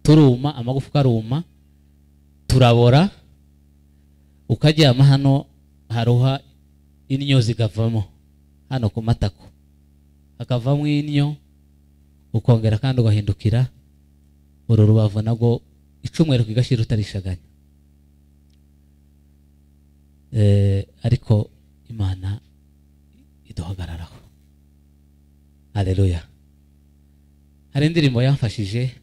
turuma, amagufwa aruma, turabora, ukaryama hano haruha inyo zigavamo hano ku matako, hakavamo inyo, ukongera kandi ugahindukira uru rubavu nabwo icumweru kigashira utarishaganya. Ariko Imana iduhagararaho. Haleluya. Hari indirimbo yamfashije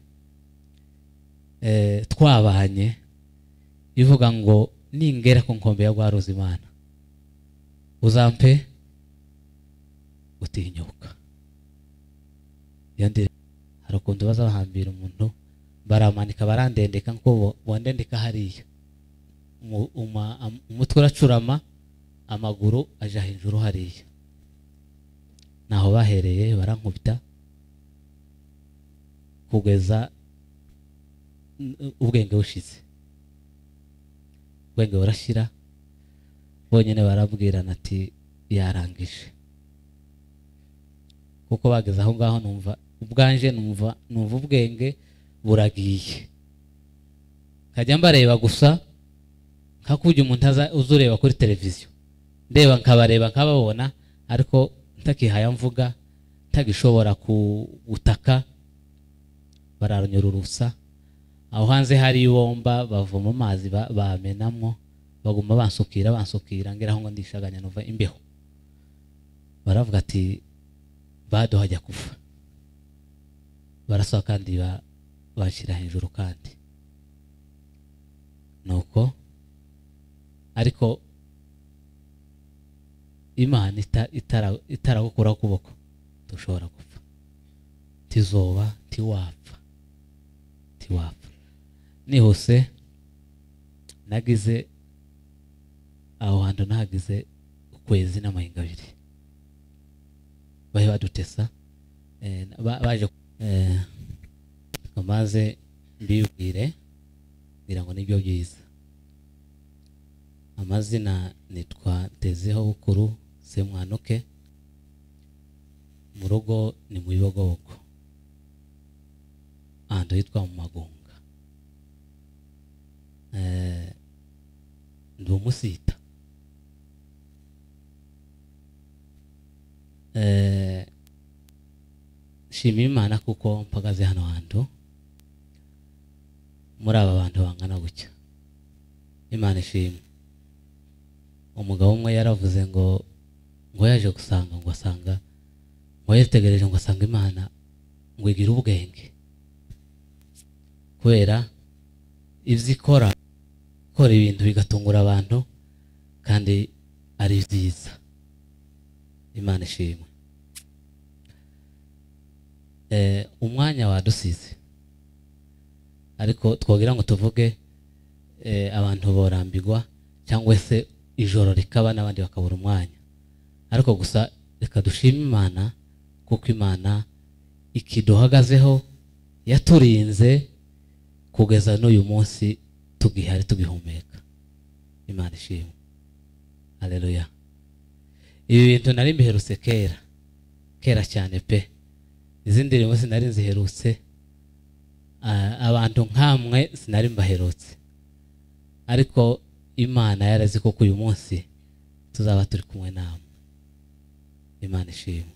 twabanye ivuga ngo ningera ku nkombe ya Rwaruzi Imana uzampe utinyuka. Yandi harukundo bazabahambira umuntu baramanika barandendeka nko bondendeka hariya, umutwe uracurama, amaguru aja hejuru hariya, naho bahereye barankubita kugeza ubwenge bushize. Ubwenge burashira, bonyene barabwirana ati yarangije, kuko bageze aho ngaho numva ubwanje, numva ubwenge buragiye. Kajya mbareba gusa nkakujya umuntu uzureba kuri televiziyo, ndeba nkabareba nkababona, ariko ntakihaya mvuga, ntagishobora gutaka. Bararanyururusa aho hanze hari ibomba, bavoma amazi bamenamwo, baguma bansukira ngeraho ngo ndishaganya nova imbeho. Baravuga ati baduhajya kufa, barasaba kandi bashira hejuru kandi nuko. Ariko Imana itaragukuraho ukuboko dushobora gupfa, tizoba tiwapfa. Nihuse nagize aho hantu, nahagize ukwezi n'amahinga abiri bahe badutesa, baje amaze mbibwire ngira ngo nibyo byiza. Amazina nitwa Tezeho Bukuru Semwanuke, mu rugo ni mu Bibogobogo, ahantu hitwa mu Magunga. Ndi umusita. Shima Imana kuko mpagaze hano hantu muri aba bantu bangana gutya. Imana ishimwe. Umugabo umwe yaravuze ngo yaje gusanga, ngo asanga, ngo yategereje ngo asanga Imana ngo igira ubwenge, kubera ivyo ikora ibintu bigatungura abantu kandi ari byiza. Imana ishimwe. Umwanya wadusize, ariko twogira ngo tuvuge abantu borambirwa cyangwa se ijoro rikaba n'abandi bakabura umwanya, ariko gusa reka dushime Imana kuko Imana ikiduhagazeho, yaturinze kugeza n'uyu munsi tugihari tugihumeka. Imana ishimwe. Haleluya. Ibi bintu nari mbiherutse kera cyane pe, izindi ndirimbo sinari nziherutse, abantu nkamwe sinari mbaherutse, ariko Imana yarazi ko uyu munsi tuzaba turi kumwe namwe. Imana ishimwe.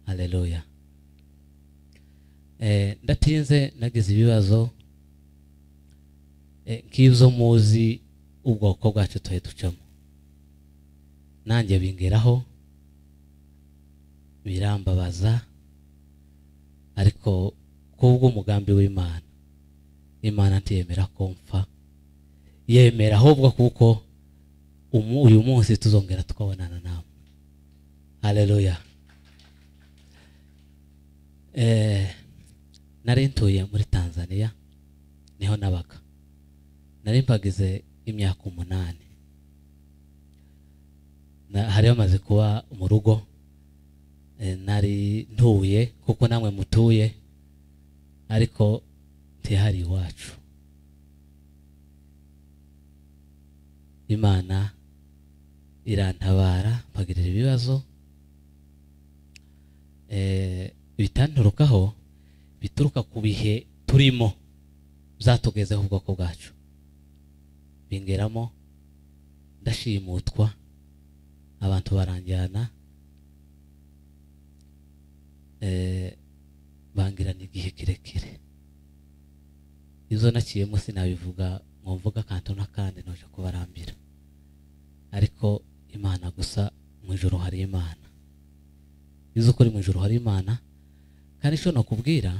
Haleluya. Ndatinze nagize ibibazo nk'ibyo muzi ubwoko bwacu tuhe ducamo, nanjye bingeraho birambabaza, ariko kubwo umugambi w'Imana, Imana ntiyemera ko mpfa, yemera ahubwo kuko uyu munsi tuzongera tukabonana nawe. Haleluya. Nari ntuye muri Tanzania, niho nabaga. Nari mpagize imyaka 8. Hari amaze kuba mu rugo, nari ntuye kuko namwe mutuye, ariko ntihari iwacu. Imana irantabara, mpagirira ibibazo bitanturukaho, bituruka ku bihe turimo byatugezeho ubwoko bwacu bingeramo ndashimutwa abantu baranjyana bangirana igihe kirekire izo nakiyemo sinabivuga ngo mvuga kanto nakandi noje kubarambira ariko Imana gusa mu ijuru hari Imana izo kuri mu ijuru hari Imana kandi cyo nakubwira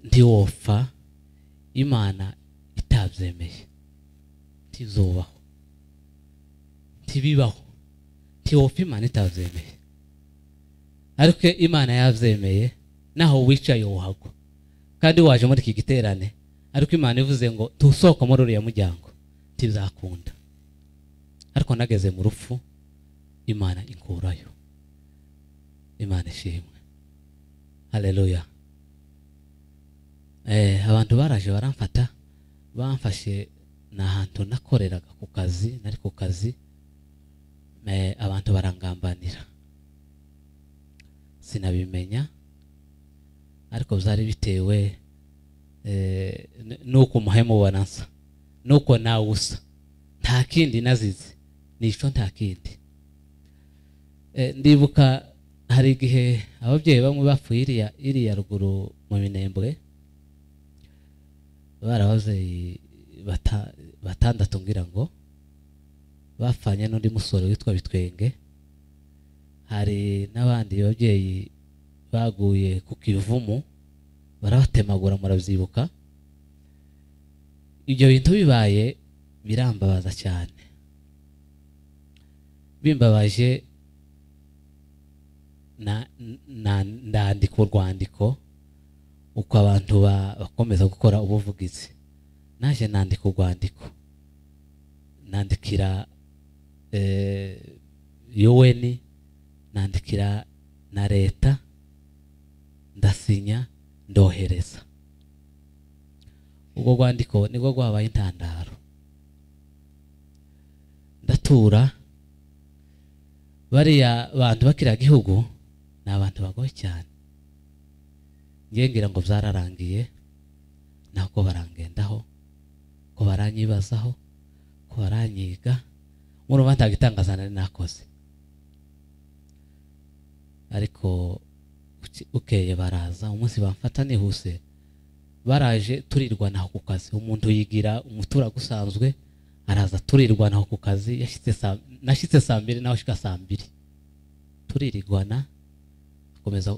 ntiwopfa Imana itabyemeye ntizobaho ntibibaho ntiwopfa Imana itabyemeye ariko Imana yabyemeye naho wicaye uhagwa kandi waje muri iki giterane ariko Imana ivuze ngo tusohoka muri uriya muryango tizakunda ariko nageze mu rupfu Imana inkurayo Imana ishimwe haleluya abantu baraje baramfata bamfashe n'ahantu nakoreraga ku kazi nari ku kazi abantu barangambanira sinabimenya ariko byari bitewe nuko muhemu wanansa nuko nawe usa nta kindi nazize nico nta kindi ndibuka hari igihe ababyeyi bamwe bapfuye iriya ruguru mu Minembwe barabaze batandatu ngira ngo bafanye n'undi musore witwa Bitwenge hari n'abandi babyeyi baguye ku Kivumu barabatemagura muravyibuka ibyo bintu bibaye birambabaza cyane bimbabaje ndandika urwandiko uko abantu bakomeza gukora ubuvugizi naje nandika urwandiko nandikira UN nandikira na leta ndasinya ndohereza ubwo rwandiko nibwo rwabaye intandaro ndatura bariya bantu bakira gihugu ni abantu bagoye cyane ngira ngo byararangiye nako barangendaho ko baranyibazaho ko baranyiga murumva ntagitangazana nakoze ariko ukeye baraza umunsi bamfata nihuse baraje turirwana ku kazi umuntu yigira umutura gusanzwe araza turirwana ku kazi nashitse saa 2 naho shika saa 2 turirigwana akomeza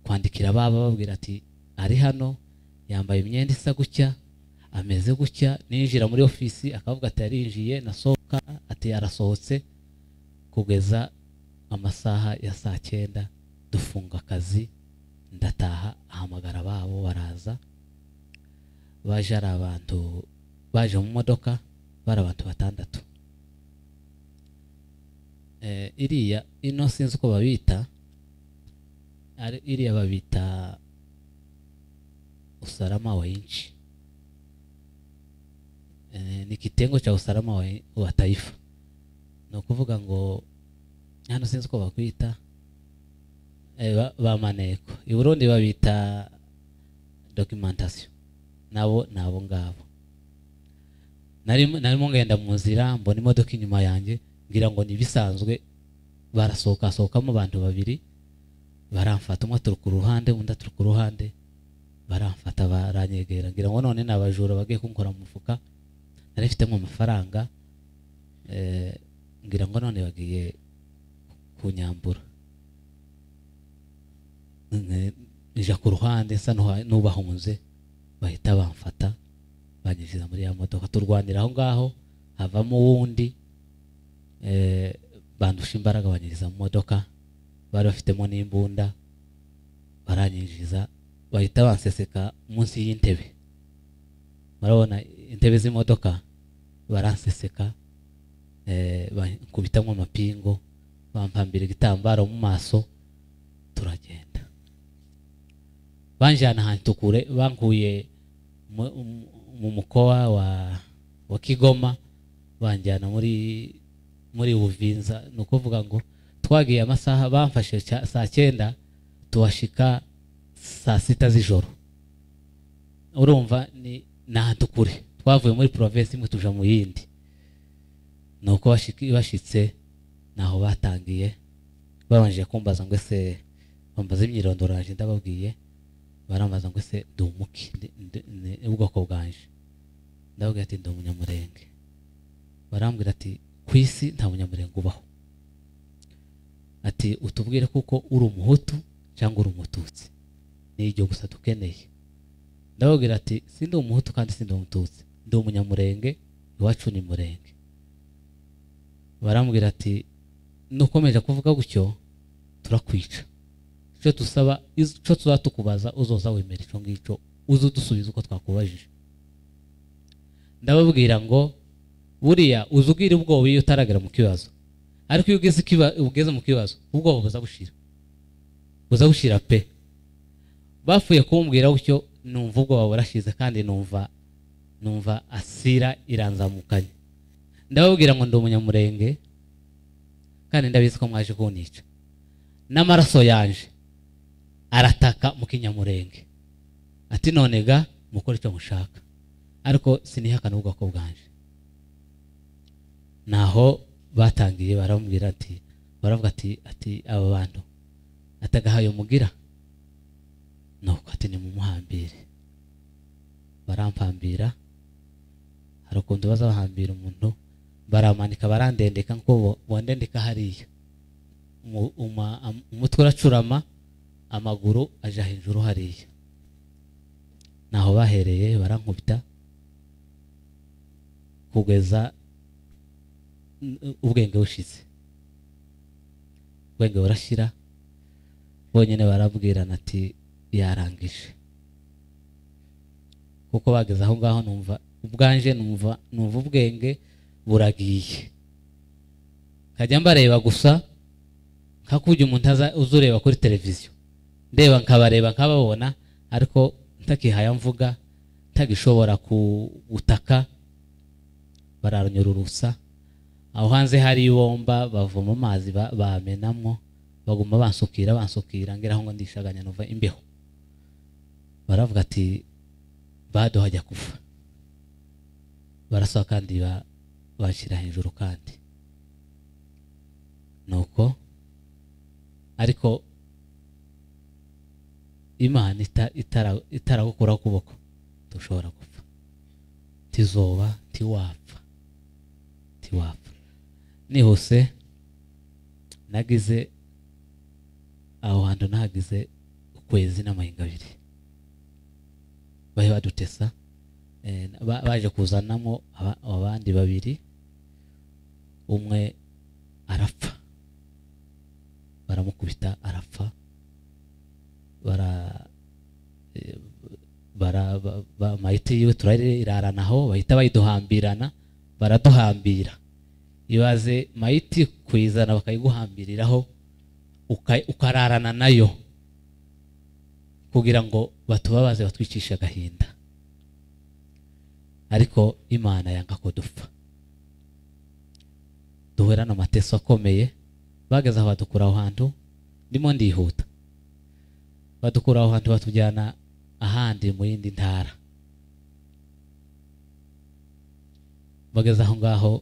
kwandikira baba babwira ati ari hano yambaye imyenda isa gutya ameze gutya ninjira muri ofisi akavuga ati yarinjiye nasohoka ati arasohotse kugeza amasaha ya saa 9 dufunga akazi ndataha ahamagara babo baraza baje ari abantu baje mu modoka bara abantu batandatu iriya ino sinzi uko babita iriya babita usalama wa nchi ni kitengo cha usalama wa taifa no kuvuga ngo hano sinzi uko bakwita bamaneko i Burundi babita documentation nabo ngabo narimo ngenda mu nzira mbona imodoka inyuma yanjye ngira ngo nibisanzwe barasohokamo abantu babiri baramfata umwe turi ku ruhande undi turi ku ruhande baramfata baranyegera ngira ngo none nabajura bagiye kunkora mu mufuka narifite mu mafaranga ngira ngo none bagiye kunyambura nija ku ruhande sa nubahunze bahita bamfata banyishiza muri ya modoka turwanira aho ngaho havamo wundi bandusha imbaraga banyiriza mu modoka bari bafitemo n'imbunda baranyinjiza bahita banseseka munsi y'intebe marabona intebe z'imodoka baranseseka bankubitamo amapingo bampambira igitambaro mu maso turagenda banjana ahantu kure bankuye mu mukoa wa Kigoma banjana muri Uvinza nukuvuga ngo twagiye amasaha bamfashe saa 9 tuwashika saa 6 z'ijoro urumva ni n'ahantu kure twavuye muri province imwe tuja mu yindi nuko bashitse naho batangiye babanje kumbaza ngo ese bambaza imyirondoro yaje ndababwiye barambaza ngo ese ndumuki ubwoko bwanje ndababwira ati ndi umunyamurenge barambwira ati kwisi nta munyamurenge ubaho ati utubwire kuko uri umuhutu cyangwa uri umututsi ni iryo gusa dukeneye ndababwira ati sindi umuhutu kandi sindi umututsi ndi umunyamurenge iwacu ni murenge barambwira ati nukomeje kuvuga gutyo turakwica icyo tusaba icyo tuzatukubaza uzoza wemera icyo ngicyo uzo dusubiza uko twakubajije ndababwira ngo buriya uzubwira ubwoba iyo utaragera mu kibazo ariko iyo ugeze mu kibazo ubwoba buza bushira pe bafuye kumbwira gutyo numva ubwoba burashize kandi numva asira iranzamukanye ndababwira ngo ndi umunyamurenge kandi ndabizi ko mwaje kunica n'amaraso yanje arataka mu kinyamurenge ati none ga mukora icyo mushaka ariko sinihakana ubwoko bwanje naho batangiye barambwira ati baravuga ati aba bantu atagahayo mugira nuko ati ni mu muhambire barampambira hari ukuntu baza bahambira umuntu baramanika barandendeka nko bondendeka hariya umutwe uracurama amaguru aja hejuru hariya naho bahereye barankubita kugeza ubwenge bushize ubwenge burashira bonyine barabwirana ati yarangije kuko bageze aho ngaho numva ubwanje numva ubwenge buragiye kajya mbareba gusa nkakujya umuntu uzureba kuri televiziyo ndeba nkabareba nkababona ariko ntakihaya mvuga ntagishobora gutaka bararanyururusa aho hanze hari ibomba bavoma amazi bamenamwo baguma bansukira ngeraho ngo ndishaganya nova imbeho baravuga ati bado hajya kufa barasaba kandi bashira hejuru kandi nuko ariko Imana itaragukura kuboko dushobora gupfa tizoba tiwapfa nihuse nagize aho hantu nagize ukwezi n'amahinga abiri bahe badutesa baje kuzanamo abandi babiri umwe arapfa baramukubita arapfa mayiti yiwe turaranaho bahita bayiduhambirana baraduhambira ibaze mayiti kuyizana bakayiguhambiriraho ukararana nayo kugira ngo batubabaze batwicishe agahinda ariko Imana yanga ko dupfa duhura n'amateso akomeye bageze aho badukura aho hantu ndimo ndihuta badukura aho hantu batujyana ahandi mu yindi ntara bageze aho ngaho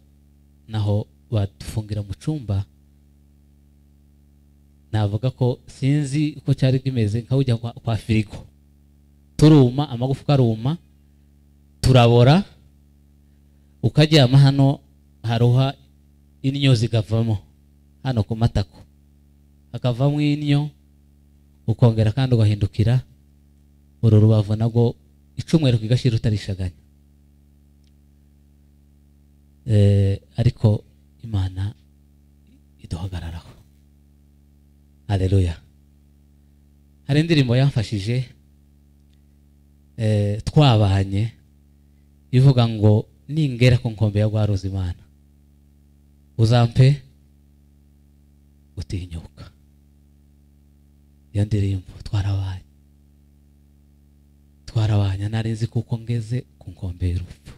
naho badufungira mu cumba navuga ko sinzi uko cyari kimeze nkawujya kwa firigo turuma amagufwa aruma turabora ukajyama hano haruha inyo zigavamo hano ku matako hakavamo inyo ukongera kandi ugahindukira uru rubavu nabwo icumweru kigashira utarishaganya ariko Imana iduhagararaho haleluya hari indirimbo yamfashije twabanye ivuga ngo ningera ku nkombe ya gwaruzi Imana uzampe utinyuka iyo ndirimbo twarabanye narinzi kuko ngeze ku nkombe y'urupfu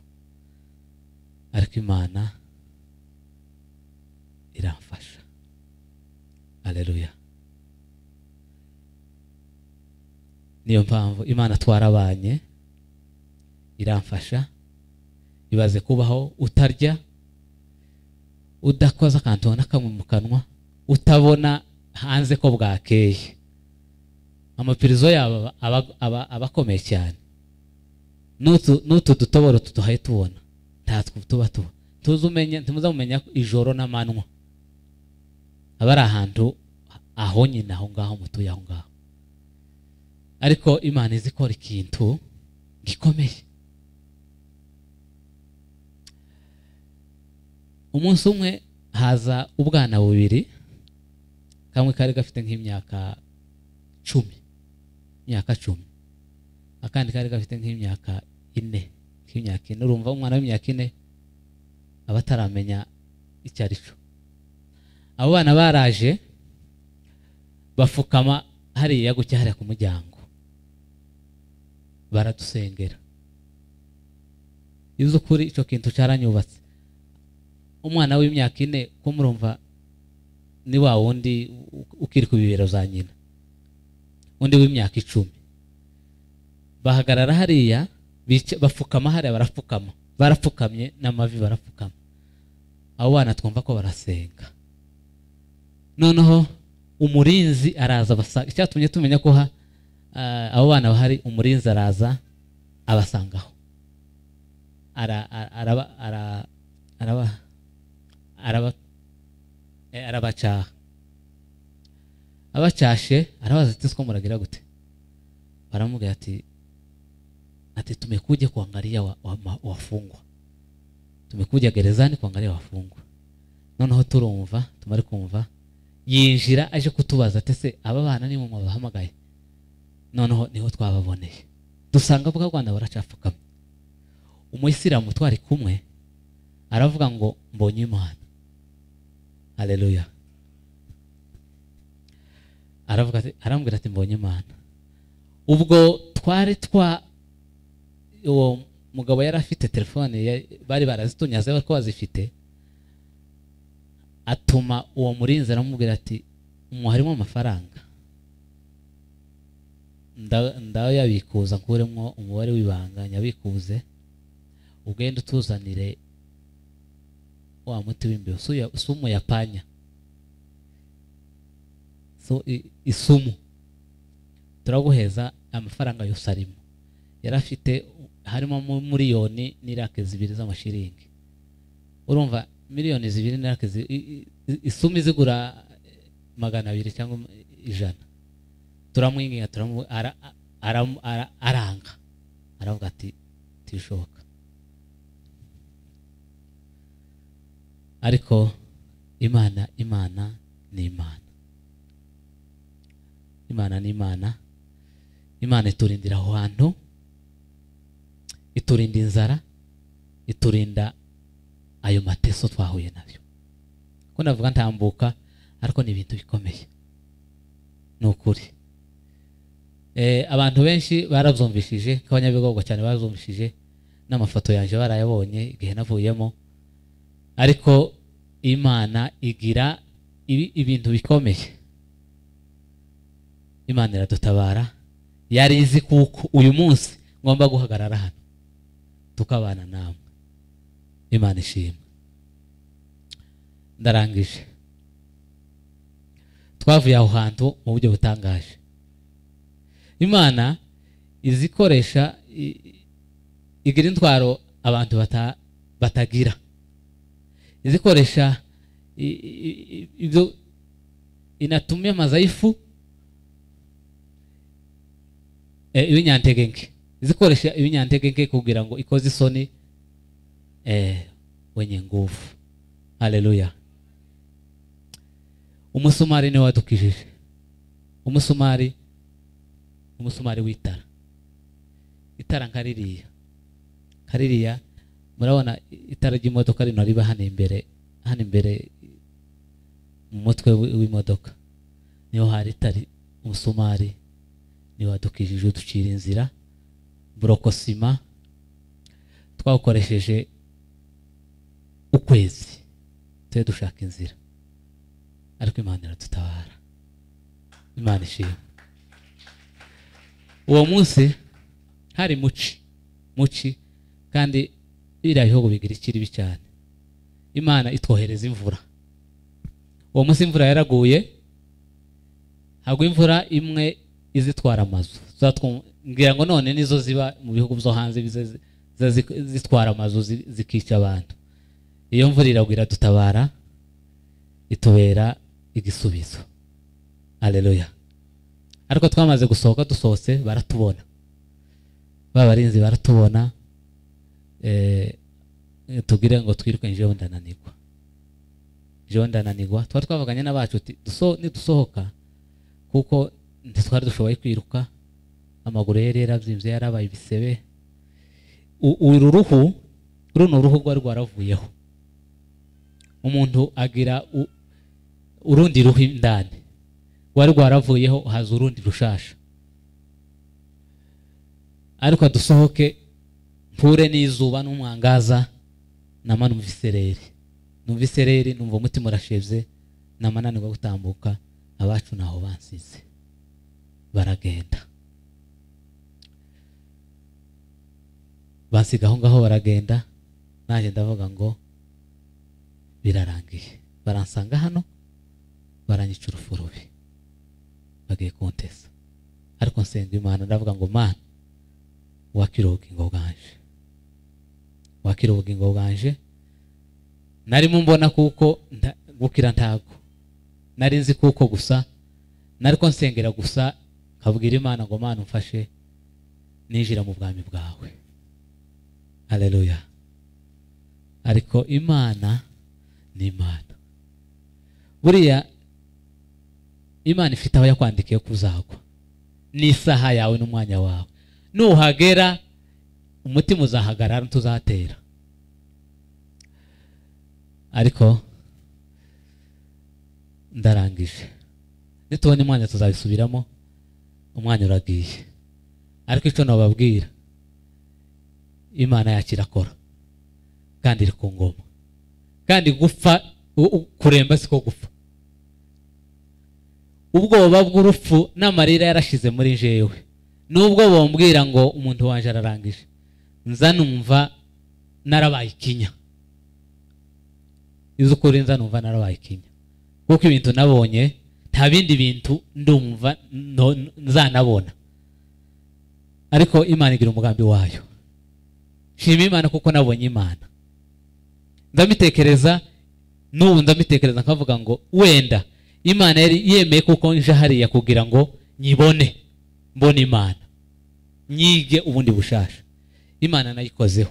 ariko Imana iramfasha haleluya niyo mpamvu Imana twarabanye iramfasha. Ibaze kubaho utarya, udakoza akantu nakamwe mu kanwa, utabona hanze ko bwakeye. Amapirizo yabo abakomeye cyane. Nutu dutoboro tuduhaye tubona ntatwe tuba tuzumenye ntimuzamumenya ijoro n'amanywa. Abari ahantu aho nyine aho ngaho mutuye aho ngaho. Ariko Imana izikora ikintu gikomeye. Umunsi umwe haza ubwana bubiri, kamwe kari gafite nk'imyaka 10, akandi kari gafite nk'imyaka 4. Urumva umwana w'imyaka 4 abataramenya icyo ari cyo. Abo bana baraje bafukama hariya gucya hariya ku muryango, baradusengera. Izo kuri icyo kintu cyaranyubatse. Umwana w'imyaka 4 ko murumva ni wa wundi ukiri ku bibero za nyina, undi w'imyaka 10 bahagarara hariya bafukama hariya, barapfukamye n'amavi barapfukama. Abo bana twumva ko barasenga. Noneho umurinzi araza basanga. Icyatumye tumenya ko abo bana bahari, umurinzi araza abasangaho, arabacaha. Abacashe arabaza ati siko muragira gute? Baramubwira ati tumekuja kuangalia wafungwa, tumekuja gerezani kuangalia wafungwa. Noneho turumva, tumari kumva yinjira aje kutubaza ati se aba bana ni mu bahamagaye? Noneho niho twababoneye, dusanga bwa Rwanda baracapfukama. Umuyisilamu twari kumwe aravuga ngo mbonye Imana. Haleluya. Arambwira ati mbonye Imana. Ubwo twari uwo mugabo yari afite telefone, bari barazitunyaze bari ko bazifite. Atuma uwo murinzi aramubwira ati harimo amafaranga, ndaho yabikuza nkuremo umubare w'ibanga, nyabikuze ugenda utuzanire wa muti w'imbeho, sumu ya panya, isumu, turaguheza amafaranga yose arimo. Yari afite harimo miliyoni n'irake 2 z'amashiringi. Urumva miliyoni 2 n'irake isumu zigura 200 cyangwa 100. Turamwinginga, aranga, aravuga ati tishoboka. Ariko Imana ni Imana. Imana ni Imana. Imana iturindira aho hantu, iturinda inzara, iturinda ayo mateso twahuye nabyo. Ko navuga ntambuka, ariko ni ibintu bikomeye nukuri. Abantu benshi barabyumvishije, kabanyabigogwa cyane barazumvishije, n'amafoto yanje barayabonye igihe navuyemo. Ariko Imana igira ibintu bikomeye. Imana iradutabara. Yari izi kuko uyu munsi ngomba guhagarara hano tukabana namwe. Imana ishimwe. Ndarangije. Twavuye aho hantu mu buryo butangaje. Imana izikoresha igira intwaro abantu batagira. Izikoresha ibyo inatumye mazaifu ibinyantegenke. Izikoresha ibinyantegenke kugira ngo ikoze isoni wenye nguvu. Haleluya. Umusumari ni wadukijije. Umusumari w'itara. Itara nkaririya murabona itara ry'imodoka rino riba hano imbere mu mutwe w'imodoka. Niho hari itari umusumari ni wadukijije, uducira inzira. Brokosima twawukoresheje ukwezi twe dushaka inzira, ariko Imana iradutabara. Imana ishimwe. Uwo munsi hari muci kandi biriya bihugu bigira ikiri cyane. Imana itwohereza imvura. Uwo munsi imvura yaraguye, hagwa imvura imwe izitwara amazu. Ngira ngo none nizo ziba mu bihugu byo hanze zitwara amazu zikica abantu. Iyo mvura iragwira dutabara, itubera igisubizo. Haleluya. Ariko twamaze gusohoka, dusohotse baratubona, babarinzi baratubona, tugire ngo twiruke njewe ndananirwa. Twari twavuganye n'abacu ati nidusohoka kuko ntitwari dushoboye kwiruka, amaguru yari yaravyimbye, yarabaye ibisebe. Runo ruhu rwari rwaravuyeho. Umuntu agira urundi ruhu indani, rwari rwaravuyeho, haza urundi rushasha. Ariko dusohoke mpure n'izuba n'umwangaza, nama numva isereri, numva umutima urashevye, namananirwa gutambuka. Abacu naho bansize baragenda, bansiga aho ngaho baragenda. Naje ndavuga ngo birarangiye, baransanga hano baranyica urupfu rubi, bagiye kuntesa. Ariko nsenga Imana, ndavuga ngo Mana, wakira ubugingo bwanje. Narimo mbona kuko gukira ntago nari nzi kuko gusa nariko nsengera gusa, nkabwira Imana ngo Mana umfashe ninjira mu bwami bwawe. Haleluya. Ariko Imana ni Imana. Buriya Imana ifite aho yakwandikiye kuzagwa, n'isaha yawe n'umwanya wawe. Nuhagera umutima uzahagarara, ntuzatera. Ariko ndarangije, nitubona umwanya tuzabisubiramo, umwanya uragiye. Ariko icyo nababwira, Imana yacu irakora kandi iri ku ngoma, kandi gupfa kuremba siko gupfa. Ubwoba bw'urupfu n'amarira yarashize muri jewe. Nubwo bombwira ngo umuntu wanje ararangije, nza numva narabaye ikinya. Izukuri nza numva narabaye ikinya, kuko ibintu nabonye nta bindi bintu ndumva nzanabona. Ariko Imana igira umugambi wayo. Shima Imana kuko nabonye Imana. Ndamitekereza n'ubu ndamitekereza nkavuga ngo wenda Imana yari yemeye kuko nje hariya kugira ngo nyibone, mbone Imana, nyige ubundi bushasha. Imana nayikozeho.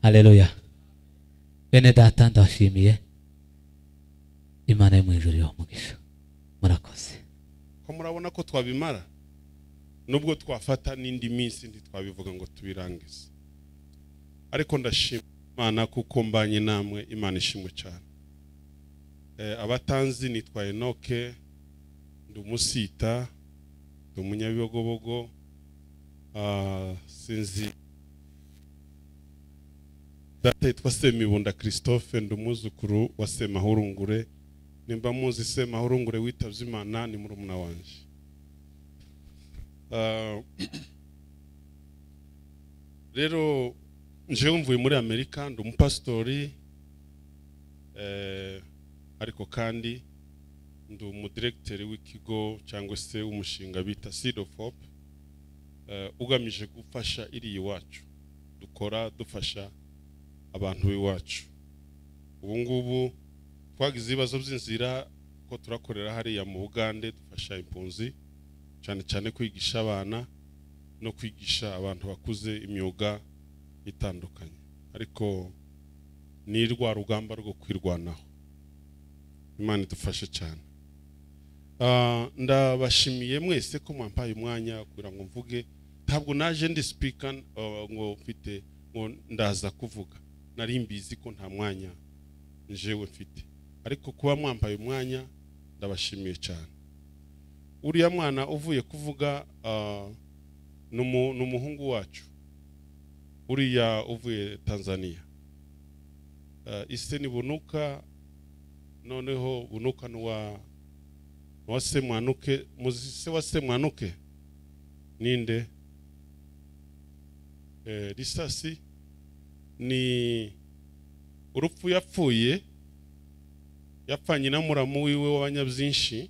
Haleluya. Bene data, ndashimiye Imana yo mu ijuru y'umugisha. Murakoze. Ko murabona ko twabimara, nubwo twafata n'indi minsi ntitwabivuga ngo tubirangize. Ariko ndashima Imana kuko mbanye namwe. Imana ishimwe cyane. Abatanzi nitwa Enoke, ndi umusita, ndi umunyabibogobogo. Sinzi data yitwa Semibunda Christophe, ndi umuzukuru wa Semahurungure. Nimba muzi Semahurungure witavye Imana, ni murumuna wanje. Rero nje mvuye muri Amerika, ndi umupastori, ariko kandi ndi umudirecteur w'ikigo cyangwa se umushinga bita Seed of Hope, ugamije gufasha iri iwacu. Dukora dufasha abantu b'iwacu. Ubu ngubu twagize ibibazo by'inzira ko turakorera hariya mu Bugande, dufasha impunzi cyane cyane kwigisha abana no kwigisha abantu bakuze imyuga itandukanye. Ariko ni rwa rugamba rwo kwirwanaho. Imana idufashe cyane. Ndabashimiye mwese ko mwampaye umwanya kugira ngo mvuge. Ntabwo naje ndi speaker ngo mfite ngo ndaza kuvuga. Nari mbizi ko nta mwanya njewe mfite. Ariko kuba mwampaye umwanya ndabashimiye cyane. Uriya mwana uvuye kuvuga n'umuhungu wacu. Uriya uvuye Tanzania. Ise ni Bunuka, noneho Bunuka n'uwa Semwanuke. Muzi se wa Semwanuke ninde? risasi ni urupfu yapfuye yapfanye na muramu wiwe w'abanyabyinshi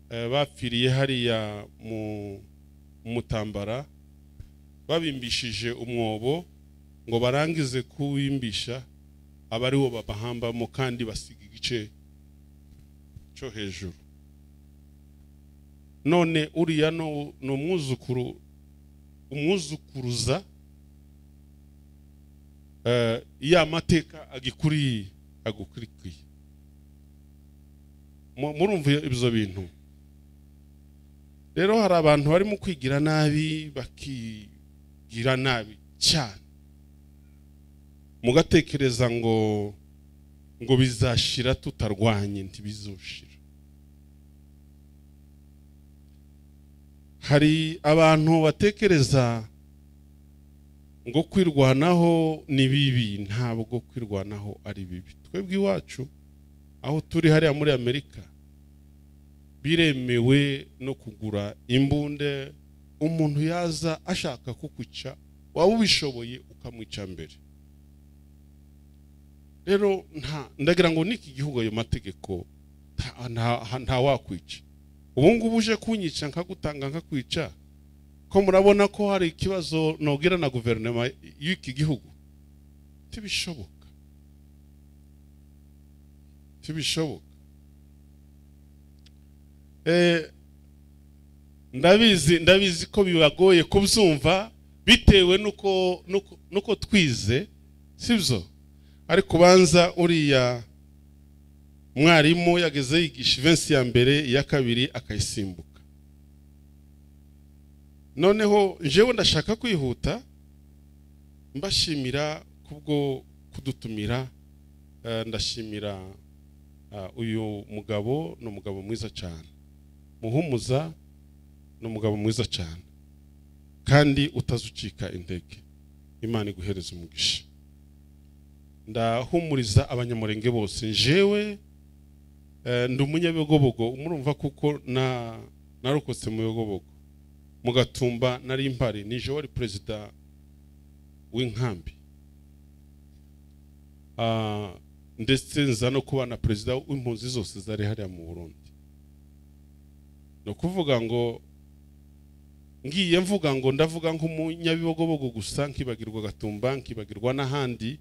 bapfiriye hariya mu Mutambara babimbishije umwobo ngo barangize kuwimbisha abari wo babahambamo kandi basiga igice cyo hejuru. None uriya no umwuzukuruza ya mateka agukurikiye. Murumva ibyo bintu. Rero hari abantu barimo kwigira nabi bakigira nabi cyane, mugatekereza ngo bizashira tutarwanye, ntibizoshira. Hari abantu batekereza ngo kwirwanaho ni bibi. Ntabwo kwirwanaho ari bibi. Twebwe iwacu aho turi hariya muri Amerika biremewe no kugura imbunde. Umuntu yaza ashaka kukwica, waba ubishoboye ukamwica mbere. Rero ndagira ngo niki gihugu ayo mategeko nta wakwica. Ubu ngubu uje kunyica nkagutanga nkakwica, ko murabona ko hari ikibazo nogira na guverinoma y'iki gihugu? Tibishoboka. Ndabizi ko bibagoye kubyumva bitewe nuko twize, sibyo? Ariko banza uriya mwarimu yageze yigisha ivensi ya mbere iya kabiri akayisimbuka. Noneho jewe ndashaka kwihuta mbashimira kubwo kudutumira. Ndashimira uyu mugabo no mugabo mwiza cyane, Muhumuza no mugabo mwiza cyane, kandi utazucika intege. Imana iguhereza umugisha. Ndahumuriza abanyamurenge bose. Jewe ndi umunyabigobogo, murumva kuko narokotse mu bigobogo. Mu Gatumba nari impari, nije wari perezida w'inkambi, ndetse nza no kuba na perezida w'impunzi zose zari hariya mu Burundi. No kuvuga ngo ngiye mvuga ngo ndavuga nk'umunyabigobogo gusa, nkibagirwa Gatumba, nkibagirwa n'ahandi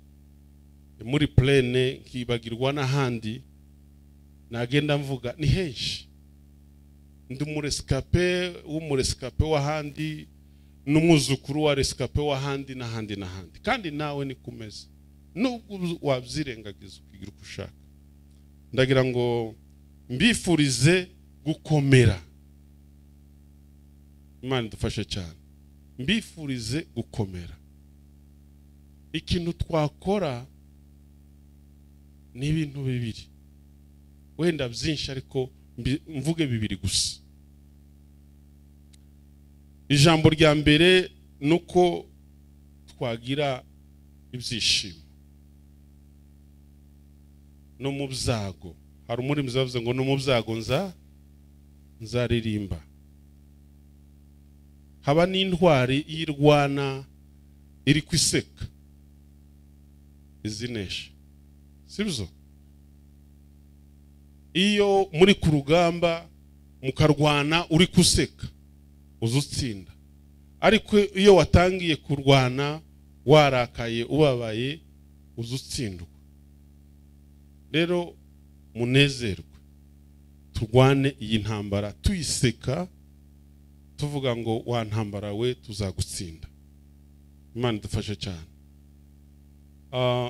muri plene, nkibagirwa n'ahandi. Nagenda mvuga ni henshi. Ndi umurescape w'ahandi, n'umuzukuru wa rescape w'ahandi n'ahandi. Kandi nawe ni kumeze, nubwo wabyirengagiza ukigira uko ushaka. Ndagira ngo mbifurize gukomera. Imana idufashe cyane. Mbifurize gukomera. Ikintu twakora ni ibintu bibiri, wenda byinshi ariko mvuge bibiri gusa. Ijambo rya mbere nuko twagira ibyishimo no mu byago. Hari umuririmbyi yavuze ngo no mu byago nzaririmba. Haba n'intwari y'irwana iri kwiseka izinesha, sibyo? Iyo muri ku rugamba mukarwana uri kuseka uzutsinda, ariko iyo watangiye kurwana warakaye ubabaye uzutsindwa. Rero munezerwe, turwane iyi ntambara tuyiseka, tuvuga ngo wa ntambara we tuzagutsinda. Imana idufashe cyane.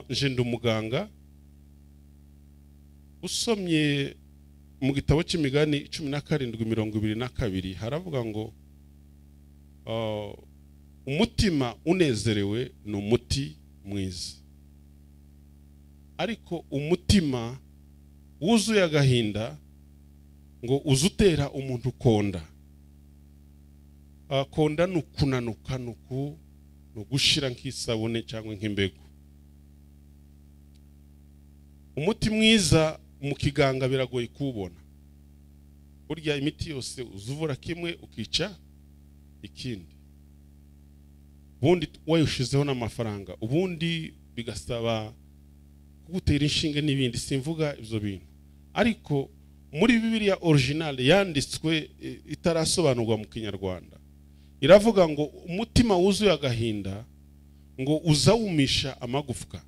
Nje ndi umuganga. Usomye mu gitabo cy'Imigani 17:22 haravuga ngo umutima unezerewe ni umuti mwiza, ariko umutima wuzuye agahinda ngo uzutera umuntu konda. Konda nukunanuka, nugushira nk'isabune cyangwa nk'imbego. Umuti mwiza mu kiganga biragoye kubona. Burya imiti yose uzuvura kimwe ukica ikindi. ubundi wayushizeho n'amafaranga, ubundi bigasaba kugutera inshinge n'ibindi, simvuga ibyo bintu. Ariko muri Bibiliya original yanditswe itarasobanurwa mu Kinyarwanda, iravuga ngo umutima wuzuye agahinda ngo uzawumisha amagufwa.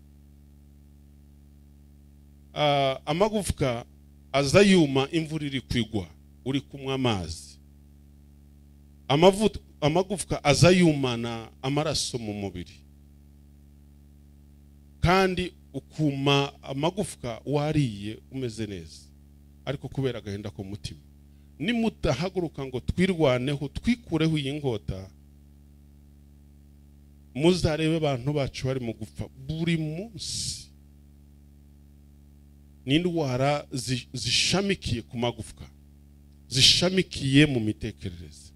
Amagufwa azayuma imvura iri kwigwa uri kumwa amazi. Amagufwa azayumana amaraso mu mubiri, kandi ukuma amagufwa wariye umeze neza, ariko kubera agahinda ko mutima. Nimutahaguruka ngo twirwaneho twikureho iyi ngota, muzarebe abantu bacu bari mu gupfa buri munsi n'indwara zishamikiye ku magufwa, zishamikiye mu mitekerereze.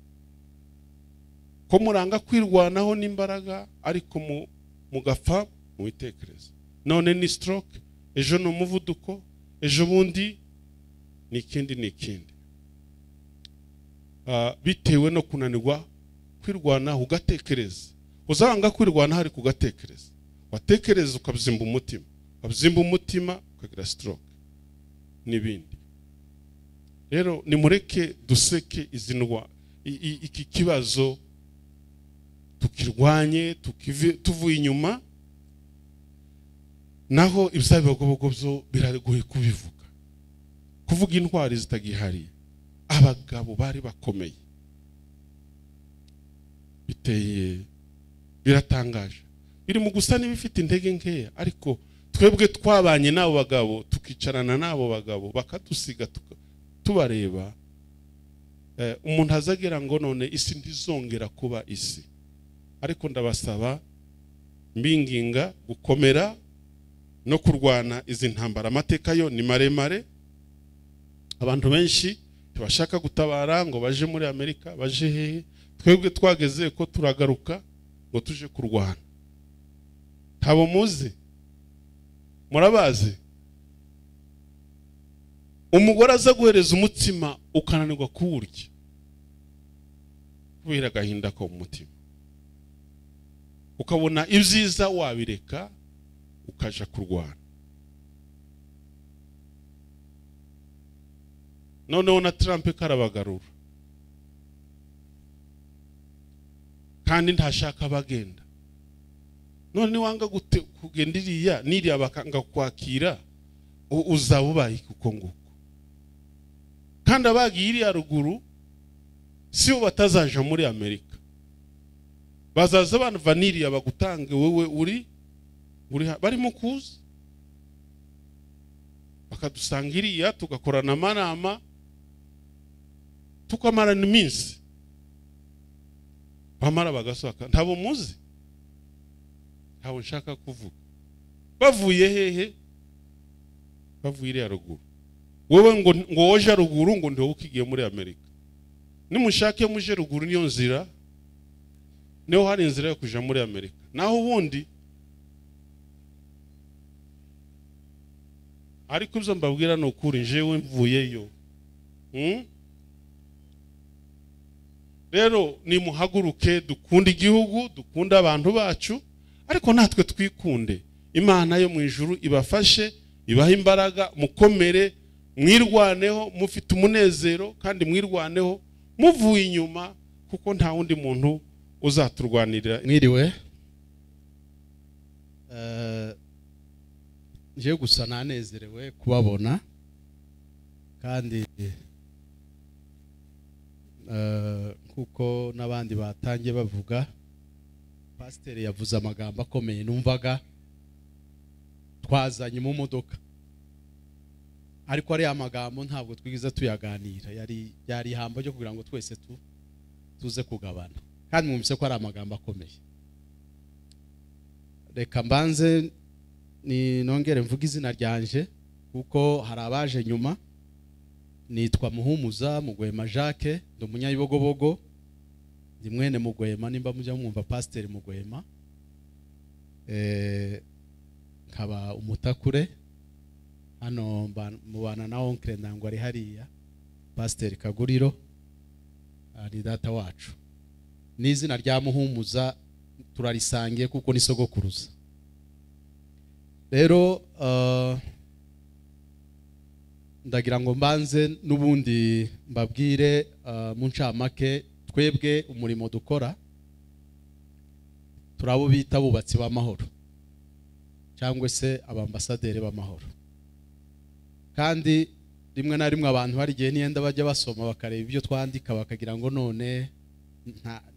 Ko muranga kwirwanaho n'imbaraga ariko mugapfa mu mitekerereze. None ni stroke, ejo no muvuduko, ejo bundi n'ikindi. Bitewe no kunanirwa kwirwanaho ugatekereza. Uzanga kwirwanaho ari kugatekereza, watekereza ukabzimba umutima, wabzimba umutima ukagira stroke n'ibindi. Rero nimureke duseke izinwa iki kibazo, tukirwanye tuvuye inyuma. Naho ibyabigobogo byo biragoye kubivuga, kuvuga intwari zitagihari. Abagabo bari bakomeye, biteye biratangaje, biri mu gusa n'ibifite intege nkeya, ariko twebwe twabanye n'abo bagabo, tukicarana n'abo bagabo bakadusiga tubareba. Umuntu azagira ngo none isi ntizongera kuba isi. Ariko ndabasaba mbinginga gukomera no kurwana izi ntambara. Amateka yo ni maremare, abantu benshi tubashaka gutabara ngo baje muri Amerika, baje hehe. Twebwe twageze ko turagaruka ngo tuje kurwana. Ntabo muzi, murabazi. Umugore aza guhereza umutsima ukananirwa kuwurya kubera agahinda ko mu mutima, ukabona ibyiza wabireka ukaja kurwana. Noneho na Trump karabagarura, kandi ntashaka bagenda. None wanga kugenda niriya bakanga kwakira, uzabubaye kuko nguko. Kandi abagiye iriya ruguru sibo batazaja muri Amerika, bazaza abantu vaniriya bagutange wewe uri bari mu kuza, bakadusanga iriya tugakorana amanama tukamarana iminsi, bamara bagasohoka. Ntabo muzi, ntabo nshaka kuvuga. Bavuye hehe? Bavuye iriya ruguru. Wowe ngo woje ruguru ngo ndiho ukigiye muri Amerika. Nimushake muje ruguru niyo nzira, niho hari inzira yo kuja muri Amerika. Naho ubundi ariko ibyo mbabwira no kuri jewe mvuyeyo. Rero nimuhaguruke dukunda igihugu, dukunda abantu bacu, ariko natwe twikunde. Imana yo mu ijuru ibafashe, ibaha imbaraga, mukomere, mwirwaneho, mufite umunezero, kandi mwirwaneho muvuye inyuma, kuko nta wundi muntu uzaturwanirira. Mwiriwe, nje gusa nanezerewe kubabona, kandi kuko nabandi batangiye bavuga, pasiteri yavuze amagambo akomeye numvaga twazanye mu modoka, ariko ari amagambo ntabwo twigiza tuyaganira, yari ihamba ryo kugira ngo twese tuze kugabana, kandi mwumvise ko ari amagambo akomeye. Reka mbanze ni nongere mvuga izina ryanje kuko hari abaje nyuma. Nitwa Muhumuza Mugwema Jacques, ndi umunyayibogobogo, ndi mwene Mugwema, nimba mujya mwumva pasiteri Mugwema. Nkaba umutakure hano, mubana na onkle Ndangwa ari hariya, pasiteri Kaguriro ari data wacu. N'izina rya Muhumuza turarisangiye kuko ni sogokuruza. Rero ndagira ngo mbanze n'ubundi mbabwire mu ncamake twebwe umurimo dukora turabo bita bubatsi b'amahoro cyangwa se abambasaderi b'amahoro. Kandi rimwe na rimwe abantu hari igihe niyenda bajya basoma bakareba ibyo twandika bakagira ngo none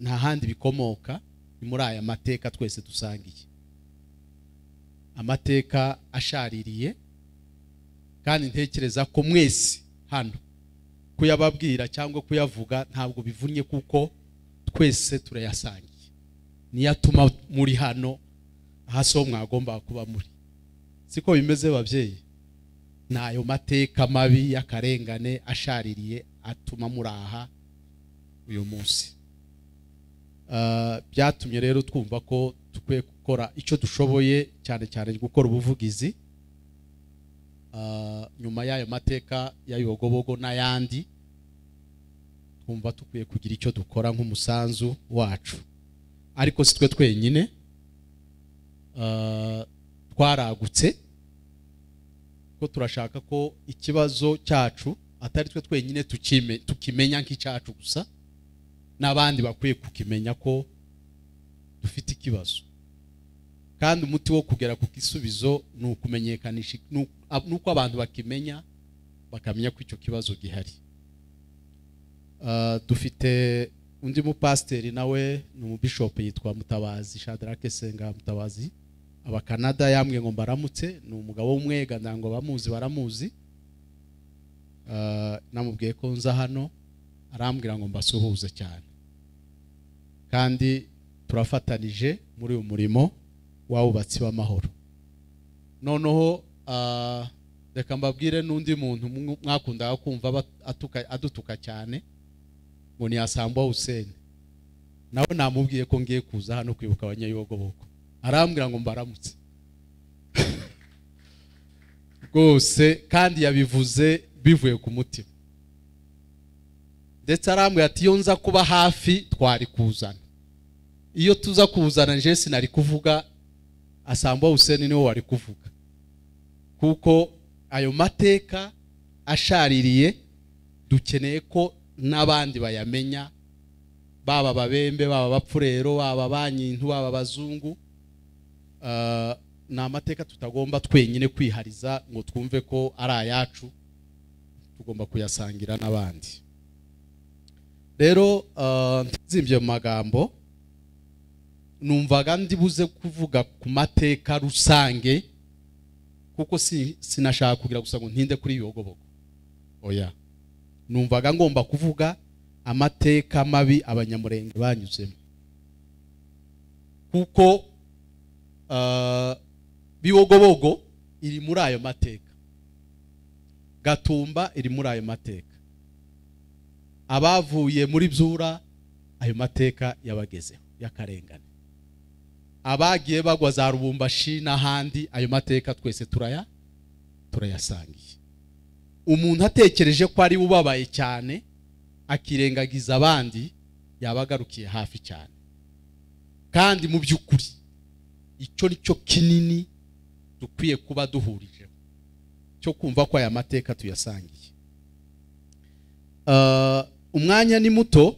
nta handi bikomoka, ni muri aya mateka twese dusangiye, amateka ashaririye. Kandi ntekereza ko mwese hano kuyababwira cyangwa kuyavuga ntabwo bivunnye kuko twese turayasangiye, niyo atuma muri hano haso mwagomba kuba muri. Siko bimeze babyeyi? Nayo mateka mabi y'akarengane ashaririye atuma muraha uyu munsi. Byatumye rero twumva ko tukwiye gukora icyo dushoboye, cyane cyane gukora ubuvugizi nyuma y'ayo mateka y'ayogobogo n'ayandi. Twumva tukwiye kugira icyo dukora nk'umusanzu wacu, ariko si twe twenyine. Twaragutse ko turashaka ko ikibazo cyacu atari twe twenyine tukimenya nk'icyacu gusa, n'abandi bakwiye kukimenya ko dufite ikibazo. Kandi umuti wo kugera ku gisubizo ni ukumenyekanisha, nuko abantu bakimenya bakamenya ko icyo kibazo gihari. Dufite undi mupasiteri nawe ni umubishop yitwa Mutabazi Shadrake Senga Mutabazi, aba Canada. Yambwiye ngo mbaramutse, ni umugabo w'umwega ndango bamuzi baramuzi. Namubwiye ko nza hano, arambwira ngo mbasuhuze cyane. Kandi turafatanije muri uyu murimo w'abubatsi b'amahoro. Noneho reka mbabwire n'undi muntu mwakundaga kumva adutuka cyane ngo ni Asambwa Hussein. Nawe namubwiye ko ngiye kuza hano kwibuka abanyayogobogo, arambwira ngo mbaramutse rwose, kandi yabivuze bivuye ku mutima. Ndetse arambwira ati iyo nza kuba hafi twari kuzana, iyo tuza kuzana nje sinari kuvuga Asambwa Hussein, niwe wari kuvuga, kuko ayo mateka ashaririye dukeneye ko n'abandi bayamenya, baba babembe, baba bapfurero, baba banyintu, baba bazungu. Na amateka tutagomba twenyine kwihariza ngo twumve ko ari ayacu, tugomba kuyasangira n'abandi. Rero nzimbye mu magambo, numvaga ndibuze kuvuga ku mateka rusange, kuko sinashaka kugira gusa ngo ntinde kuri yogobogo. Oya, numvaga ngomba kuvuga amateka mabi abanyamurenge banyuzemo, kuko Biwogobogo iri muri ayo mateka, Gatumba iri muri ayo mateka, abavuye muri Byura ayo mateka yabagezeho y'akarengane, abagiye bagwa za Rubumbashi n'ahandi ayo mateka twese turayasangiye. Umuntu atekereje ko ari ubabaye cyane akirengagiza abandi yabagarukiye hafi cyane. Kandi mu by'ukuri icyo nicyo kinini dukwiye kuba duhurije cyo kumva ko aya mateka tuyasangiye. Umwanya ni muto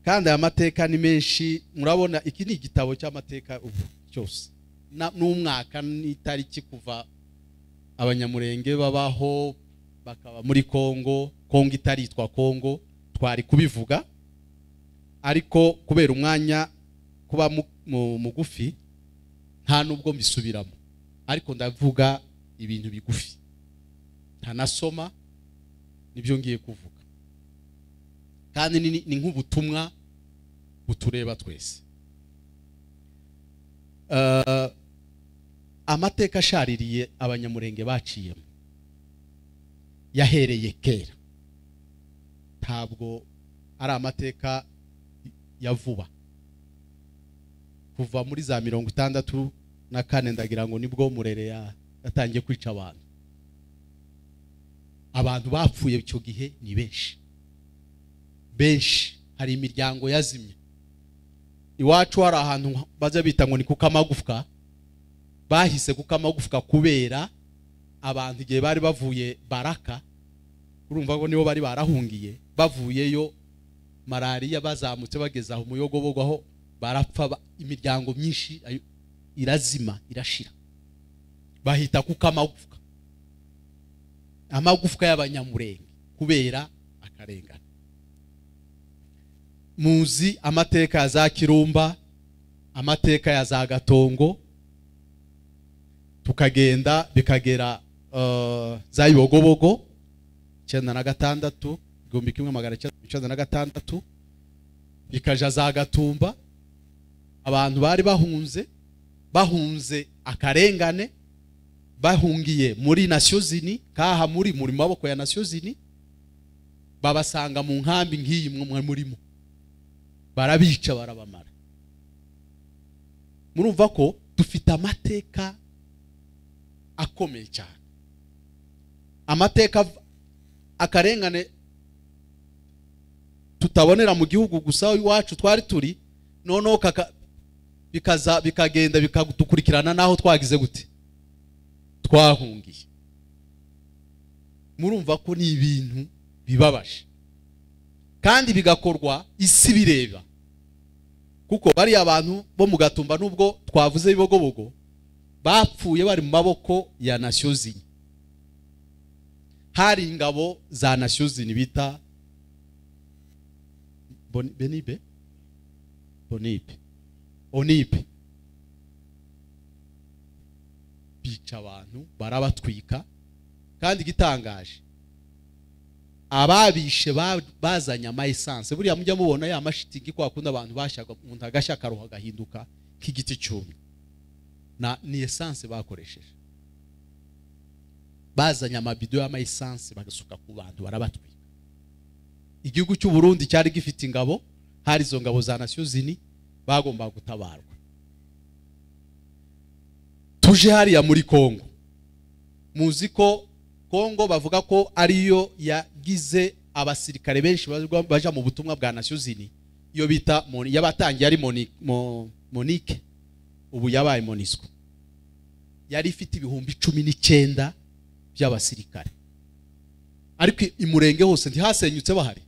kandi aya mateka ni menshi. Murabona iki ni igitabo cy'amateka ubu cyose, n'umwaka n'itariki kuva abanyamurenge babaho bakaba muri Kongo itaritwa Kongo twari kubivuga, ariko kubera umwanya kuba mugufi nta nubwo mbisubiramo, ariko ndavuga ibintu bigufi ntanasoma nibyo ngiye kuvuga, kandi ni nk'ubutumwa butureba twese. Amateka ashaririye abanyamurenge baciyemo yahereye kera, ntabwo ari amateka ya vuba. Kuva muri za 64 ndagira ngo nibwo Murere yatangiye kwica abantu bapfuye icyo gihe ni benshi. Hari imiryango yazimye, iwacu hari ahantu baza bita ngo ni kukamagufwa, bahise kukamagufwa kubera abantu igihe bari bavuye Baraka, urumva ngo nibo bari barahungiye, bavuyeyo malaria bazamutse bageza aho muyogobogo aho barapfa, imiryango myinshi irazima irashira, bahita kukamagufwa, amagufwa y'abanyamurenge kubera akarengana. Muzi amateka ya za Kirumba, amateka ya za Gatongo, tukagenda bikagera za Ibogobogo 96 1996, bikaja za Gatumba, abantu bari bahunze akarengane, bahungiye muri Nations Unies, kaha muri maboko ya Nations Unies, babasanga mu nkambi ngiyi mwe murimo, barabica barabamara. Murumva ko dufite amateka akomeye cyane, amateka akarengane tutabonera mu gihugu gusa iwacu twari turi, noneho bikagenda bikadukurikirana naho twagize gute twahungiye. Murumva ko ni ibintu bibabaje kandi bigakorwa isi bireba, kuko bari abantu bo mu Gatumba nubwo twavuze Ibogobogo bapfuye bari mu maboko ya Nations Unies. Hari ingabo za Nations Unies bita Onipe, bica abantu barabatwika, kandi gitangaje ababishe bazanya ama essence. Buriya mujya mubona ya mashitingi kwa kunda abantu bashaga umuntu agashaka roho gahinduka k'igiti cyumye, ni essence bakoresheje, bazanya amabido y'ama essence bagasuka ku bantu barabatwika. Igihugu cy'u Burundi cyari gifite ingabo, hari izo ngabo za Nations Unies bagomba gutabarwa. Tuje hariya muri Kongo, muzi ko Kongo bavuga ko ariyo yagize abasirikare benshi baja mu butumwa bwa Nations Unies, iyo bita yabatangiye ari Monique, ubu yabaye Monisco, yari ifite ibihumbi 19 by'abasirikare, ariko imurenge hose ntihasenyutse bahari.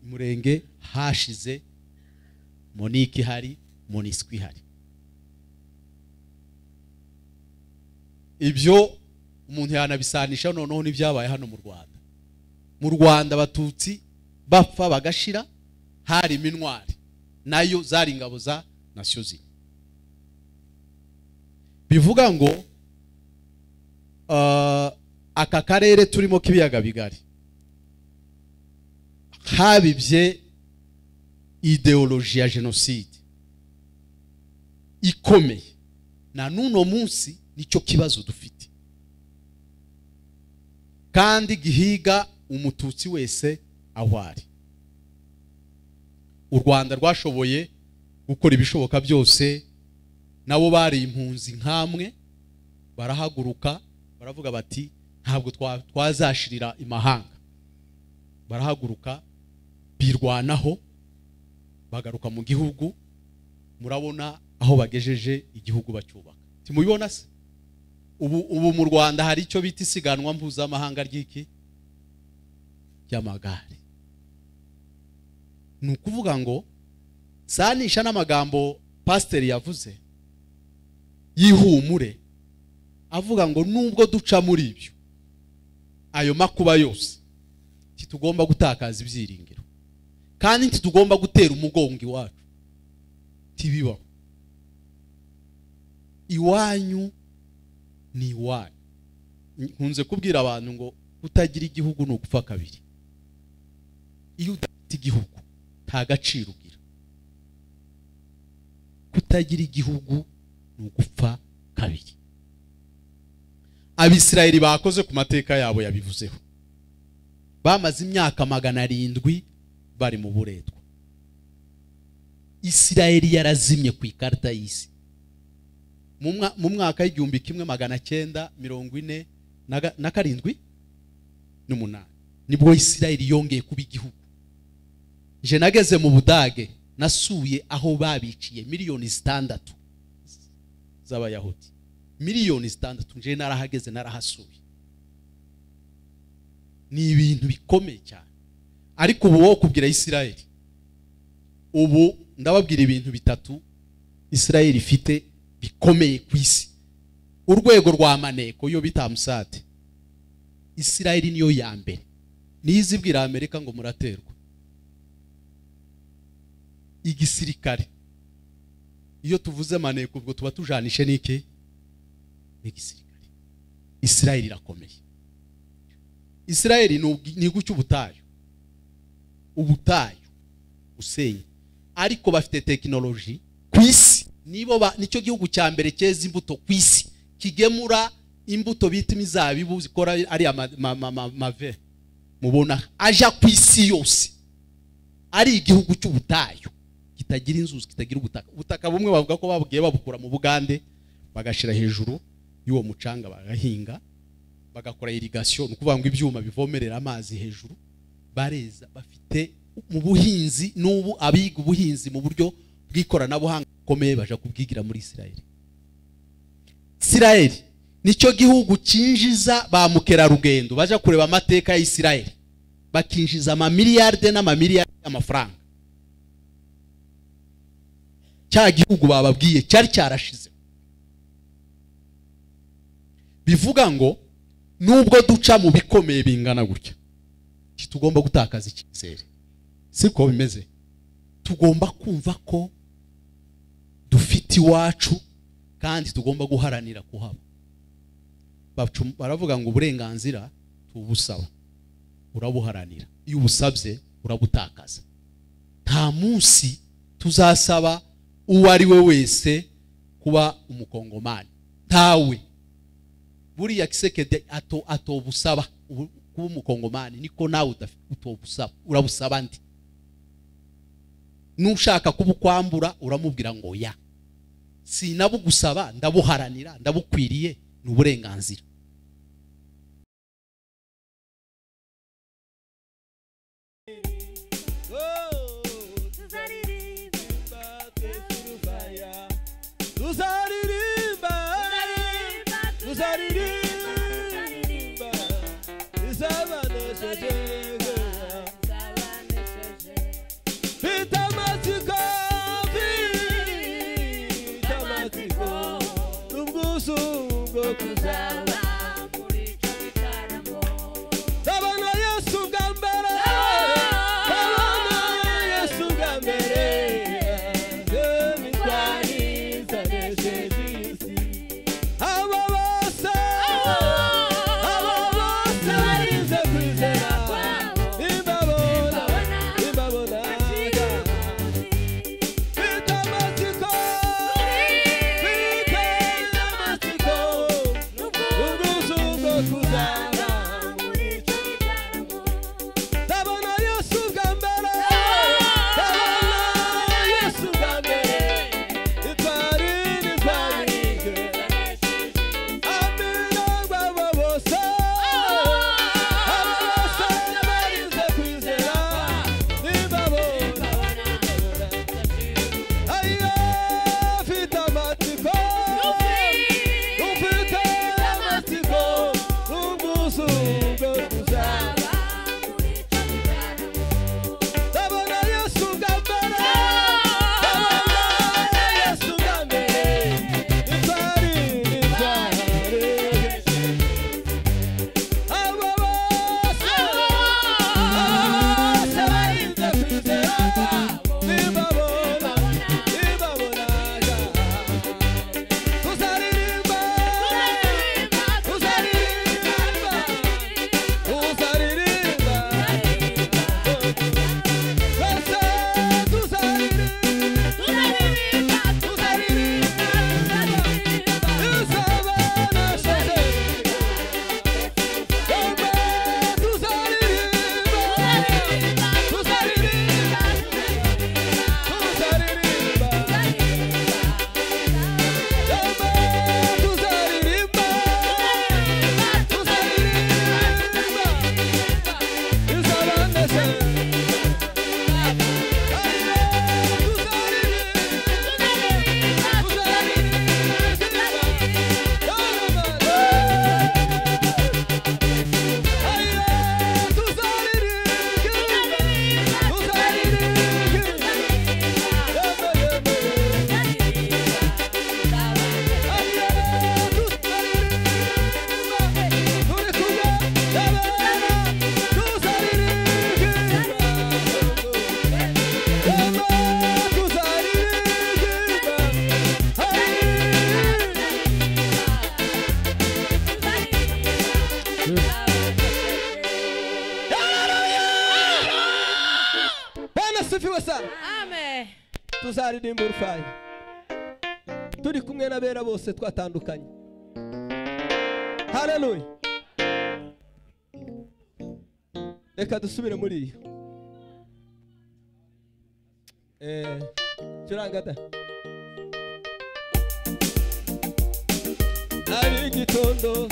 Imurenge hashize Monique hari, Monisco ihari. Ibyo umuntu yanabisanisha noneho n'ibyabaye hano mu Rwanda. Mu Rwanda abatutsi bapfa bagashira, hari iminwari nayo zari ingabo za Nations Unies. Bivuga ngo aka karere turimo k'ibiyaga bigari habibye ideology ya genocide ikomeye, na nuno munsi nicyo kibazo dufite, kandi gihiga umututsi wese ahwari. U Rwanda rwashoboye gukora ibishoboka byose, nabo bari impunzi nkamwe, barahaguruka baravuga bati ntabwo twazashirira imahanga, barahaguruka birwanaho bagaruka mu gihugu. Murabona aho bagejeje igihugu bacyubaka, timubibona se? Ubu mu Rwanda hari icyo bita isiganwa mpuzamahanga ry'iki ry'amagare. Ni ukuvuga ngo sanisha n'amagambo pasiteri yavuze yihumure, avuga ngo nubwo duca muri ibyo ayo makuba yose, titugomba gutakaza ibyiringiro, kandi titugomba gutera umugongo iwacu. Tibibaho, iwanyu ni iwanyu. Nkunze kubwira abantu ngo utagira igihugu ni ugupfa kabiri. Iyo udafite igihugu nta gaciro ugira. Kutagira igihugu ni ugupfa kabiri. Abisirayeli bakoze ku mateka yabo yabivuzeho, bamaze imyaka 700 bari mu buretwa. Isirayeli yarazimye ku ikarita y'isi mu mwaka w'igihumbi 1947 nibwo Isirayeli yongeye kuba igihugu. je nageze mu Budage nasuye aho babiciye miliyoni 6 z'abayahudi, miliyoni 6 nje narahageze narahasuye. Ni ibintu bikomeye cyane. Ariko ubu wo kubwira Isirayeli, ubu ndababwira ibintu bitatu Isirayeli ifite bikomeye ku isi. Urwego rwa maneko yo bita Musate, Isirayeli niyo ya mbere. Nizibwira Amerika ngo muraterwa. Igisirikare iyo tuvuze maneko ubwo tuba tujanishe niki n'igisirikare. Isirayeli irakomeye. Isirayeli ni gucyo ubutayu, ubutayu usenye, ariko bafite technology ku isi. Nicyo gihugu cya mbere cyeza imbuto ku isi, kigemura imbuto bita imizabibu zikora ari amave. Mubona aja ku isi yose, ari igihugu cy'ubutayu kitagira inzuzi, kitagira ubutaka. Ubutaka bumwe bavuga ko babugiye babukura mu Bugande bagashira hejuru y'uwo mucanga, bagahinga bagakora irrigation, ukuvuga ngo ibyuma bivomerera amazi hejuru. Bareza bafite mu buhinzi, n'ubu abiga ubuhinzi mu buryo bw'ikoranabuhanga komeye baje kubwigira muri Isirayeli. Isirayeli nicyo gihugu cinjiza ba mukerarugendo baje kureba amateka ya Isirayeli, bakinjiza amamiliyarde n'amamiliyarde y'amafaranga. Cya gihugu bababwiye cyari cyarashize. Bivuga ngo nubwo duca mu bikomeye bingana gutya, tugomba gutakaza icyizere. Siko bimeze. Tugomba kumva ko dufite iwacu kandi tugomba guharanira kuhaba. Baravuga ngo uburenganzira tubusaba, urabuharanira. Iyo ubusabye urabutakaza. Nta munsi tuzasaba uwo ari we wese kuba umukongomani. Ntawe. Buriya Kisekedi atobusaba kuba umukongomani, niko nawe utobusaba, urabusaba ndi. Nushaka kubukwambura uramubwira ngo ya, sinabugusaba ndabuharanira, ndabukwiriye, n'uburenganzira. Kuzala asifiwe sana. Amen. Tuzaririmba urufaya turi kumwe n'abera bose twatandukanye. Haleluya. Reka dusubire muri iyo curangada. Ari gitondo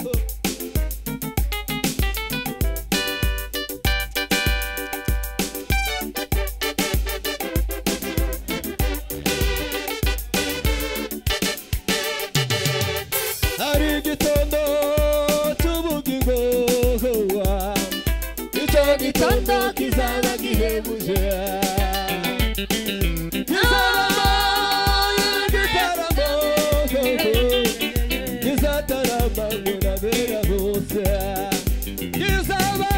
Gitondo kizaba gihebuje kizatarama ngurabera bose kizaba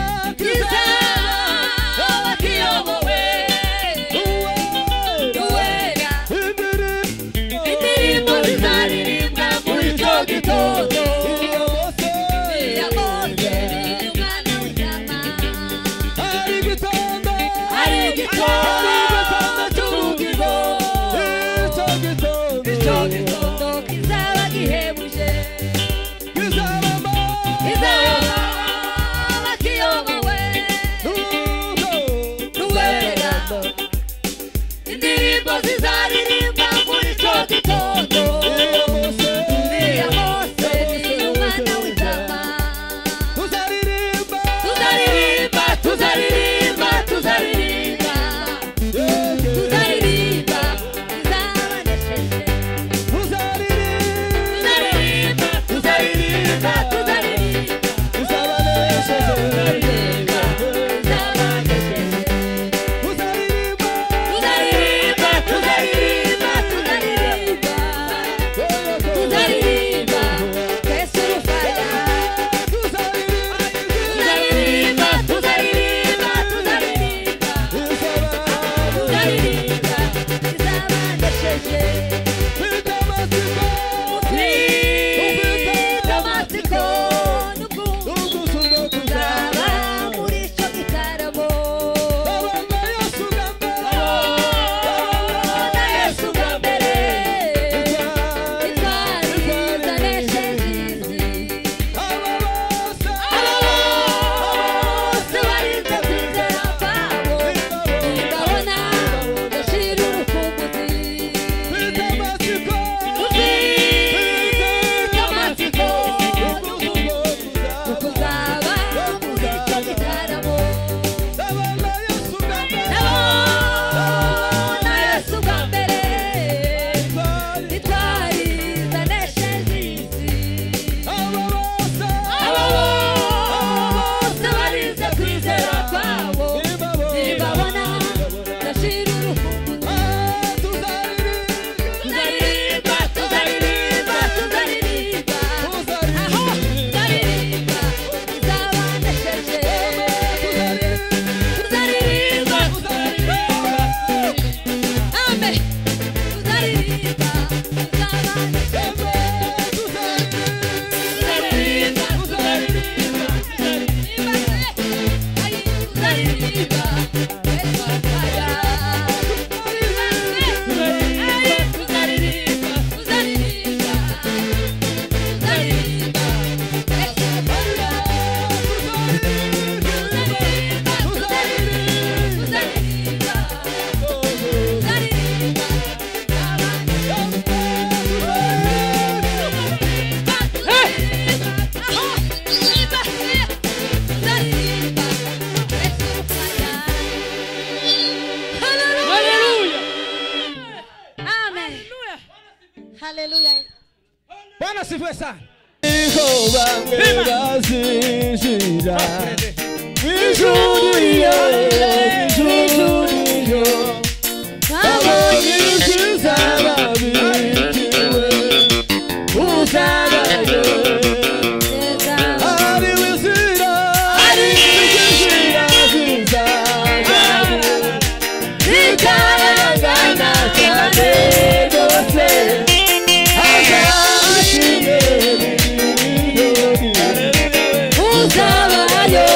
kiyobowe uwera indirimbo zizaririmbwa muri icyo gitondo. Bwana sifiwe sana. Jehova mwebazinjira Ijuriyo Abonye kuzaba bikiwe Uzabayo Ari wizira Zizabayo Zikarangana cyane rwose Uzabayo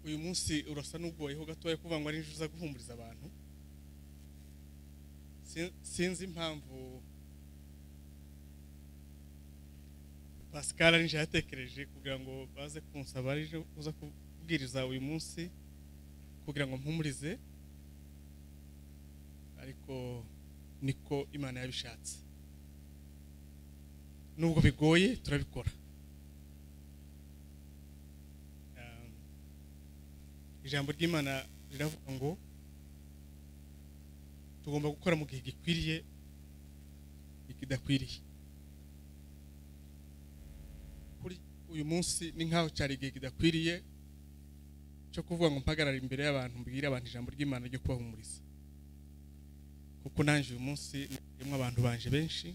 uyu munsi urasa n'ugoyeho gatoya kuvuga ngo ari injuza guhumuriza abantu. Sinzi impamvu Pascal arinje yatekereje kugira ngo baze kunsaba arije uza kubwiriza uyu munsi kugira ngo mpumurize, ariko niko Imana yabishatse. Nubwo bigoye turabikora. Ijambo ry'Imana riravuga ngo tugomba gukora mu gihe gikwiriye ikidakwiriye. Kuri uyu munsi ni nkaho cyari igihe kidakwiriye cyo kuvuga ngo mpagarara imbere y'abantu mbwira abantu ijambo ry'Imana ryo kubahumuriza, kuko nanje uyu munsi nimwe abantu banje benshi,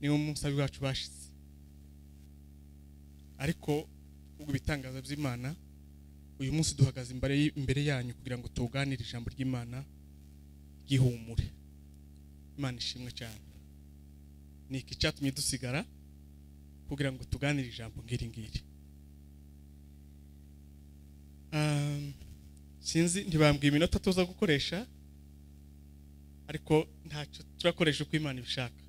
niwo munsi wacu bashize, ariko kubwo ibitangaza by'Imana uyu munsi duhagaze imbere yanyu kugira ngo tuganire ijambo ry'Imana gihumure. Imana ishimwe cyane. Niki cyatumye dusigara kugira ngo tuganire ijambo ngiri. Sinzi ntibambwiye iminota tuza gukoresha, ariko ntacyo turakoresha uko Imana ibishaka.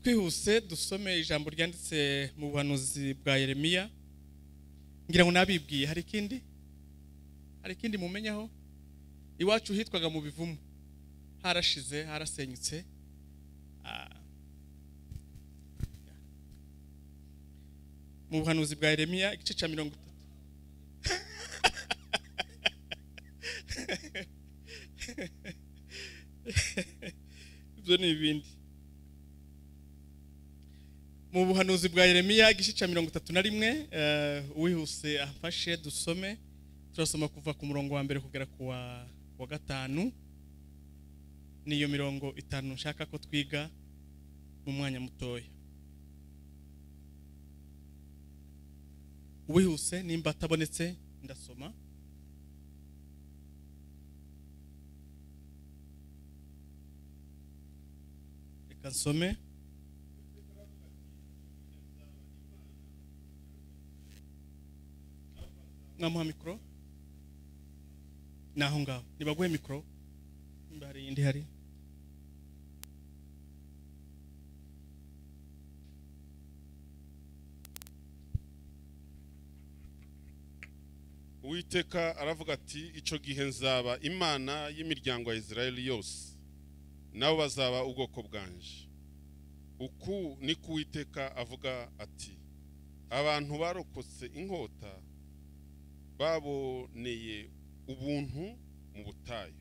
Twihuse dusome ijambo ryanditse mu buhanuzi bwa Yeremiya. Ngira ngo nabibwiye hari ikindi mumenyaho. Iwacu hitwaga mu bivumu, harashize harasenyutse. Mu buhanuzi bwa Yeremiya igice cya 30 ibyo ni ibindi. Mu buhanuzi bwa Yeremiya igice cya 31 wihuse afashe dusome. Turasoma kuva ku murongo wa mbere kugera ku wa gatanu. Niyo mirongo 5 nshaka ko twiga mu mwanya mutoya. Wihuse nimba atabonetse ndasoma. Reka nsome. Namuha mikro. Naho ngaho nibaguhe mikro. Mbari indi hari. Uwiteka aravuga ati ico gihe nzaba Imana y'imiryango ya Israeli yose, nabo bazaba ubwoko bwanje. Uku ni ku Uwiteka avuga ati abantu barokotse inkota baboneye ubuntu mu butayu,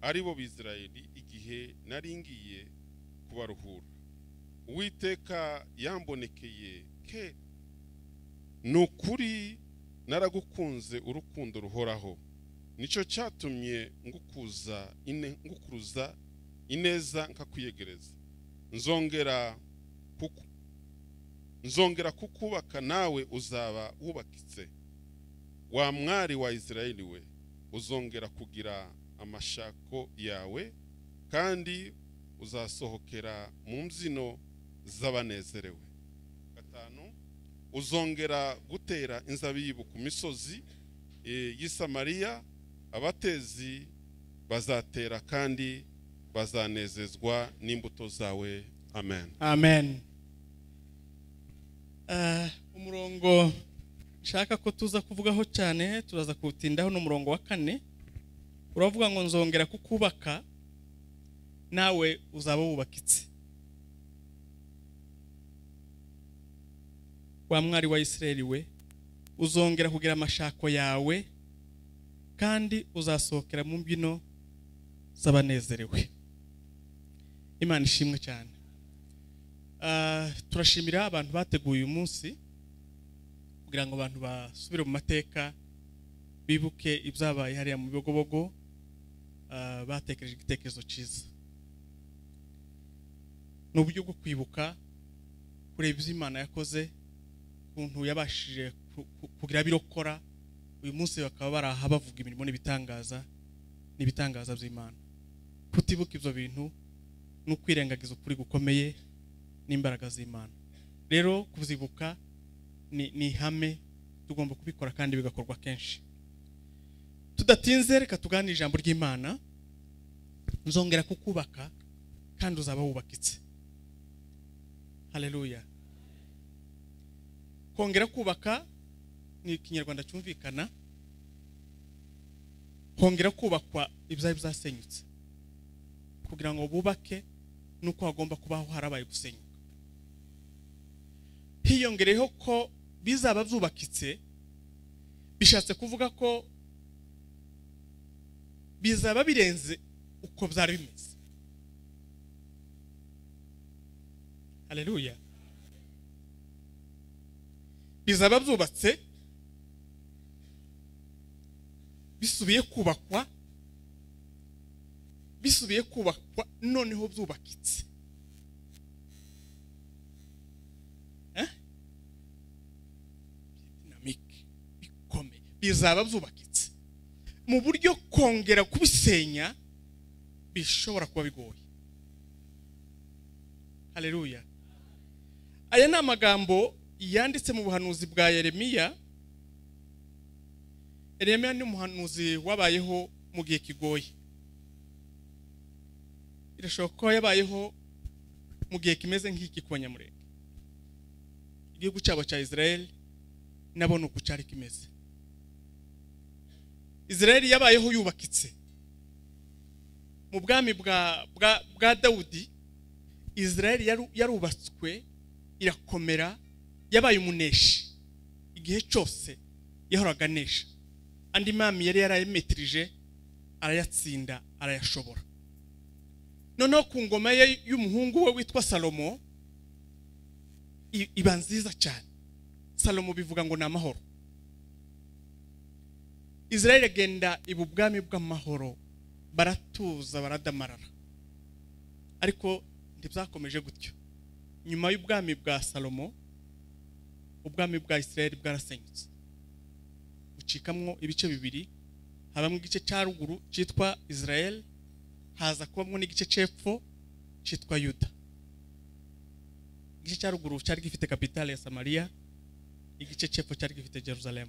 ari bo Bisirayeli igihe naringiye kubaruhura. Uwiteka yambonekeye ke nukuri naragukunze urukundo ruhoraho, nico cyatumye ngukuruza ineza nkakwiyegereza. Nzongera kukubaka nawe uzaba wubakitse. Wa mwari wa Israeli we, uzongera kugira amashako yawe, kandi uzasohokera mu mbyino z'abanezerewe. 5 uzongera gutera inzabibu ku misozi y'i Samariya, abatezi bazatera kandi bazanezezwa n'imbuto zawe. Amen. Amen. Umurongo nshaka ko tuza kuvugaho cyane, turaza kutindaho no murongo wa 4. Uravuga ngo nzongera kukubaka nawe uzaba wubakitse. Wa mwari wa Israeli we, uzongera kugira amashako yawe, kandi uzasohokera mu mbyino z'abanezerewe. Imana ishimwe cyane. Turashimira abantu bateguye uyu munsi kugira ngo abantu basubire mu mateka bibuke ibyabaye hariya mu Bibogobogo. Batekereje igitekerezo cyiza, n'uburyo bwo kwibuka kureba ibyo Imana yakoze, ukuntu yabashije kugira birokora. Uyu munsi bakaba baraha bavuga imirimo n'ibitangaza by'Imana. Kutibuka ibyo bintu no kwirengagiza ukuri gukomeye n'imbaraga z'Imana. Rero kuzibuka ni ihame, tugomba kubikora kandi bigakorwa kenshi. Tudatinze reka tuganire ijambo ry'Imana. Nzongera kukubaka kandi uzaba wubakitse. Haleluya. Kongera kubaka ni ikinyarwanda cyumvikana. Kongera kubakwa ibyayi byasenyutse, kugira ngo bubake nuko hagomba kubaho harabaye gusenyuka. Hiyongereho ko bizaba byubakitse, bishatse kuvuga ko bizaba birenze uko byari bimeze. Haleluya. Bizaba byubatse, bisubiye kubakwa noneho byubakitse. Dynamique bikomeye, bizaba byubakitse mu buryo kongera kubisenya bishobora kuba bigoye. Haleluya. Aya ni amagambo yanditse mu buhanuzi bwa Yeremiya. Yeremiya ni umuhanuzi wabayeho mu gihe kigoye. Irashoboka ko yabayeho mu gihe kimeze nk'iki ku Banyamulenge. Igihugu cyabo cya Israel nabo nuko cyari kimeze. Israel yabayeho yubakitse. Mu bwami bwa Dawudi, Israel yarubatswe irakomera, yabaye umuneshi. Igihe cyose yahoraga anesha. Andi mami yari yarayemetrije, arayatsinda, arayashobora. Noneho ku ngoma ye y'umuhungu we witwa Salomo iba nziza cyane. Salomo bivuga ngo ni amahoro. Israel agenda ibubwami bw'amahoro, baratuza baradamarara. Ariko ntibyakomeje gutyo. Nyuma y'ubwami bwa Salomo, ubwami bwa Israel bwarasenyutse, bucikamwo ibice bibiri. Habamwe igice cya ruguru cyitwa Israel, haza kubamwo n'igice cy'epfo cyitwa Yuda. Igice cya ruguru cyari gifite kapitale ya Samaria, igice cy'epfo cyari gifite Jerusalem.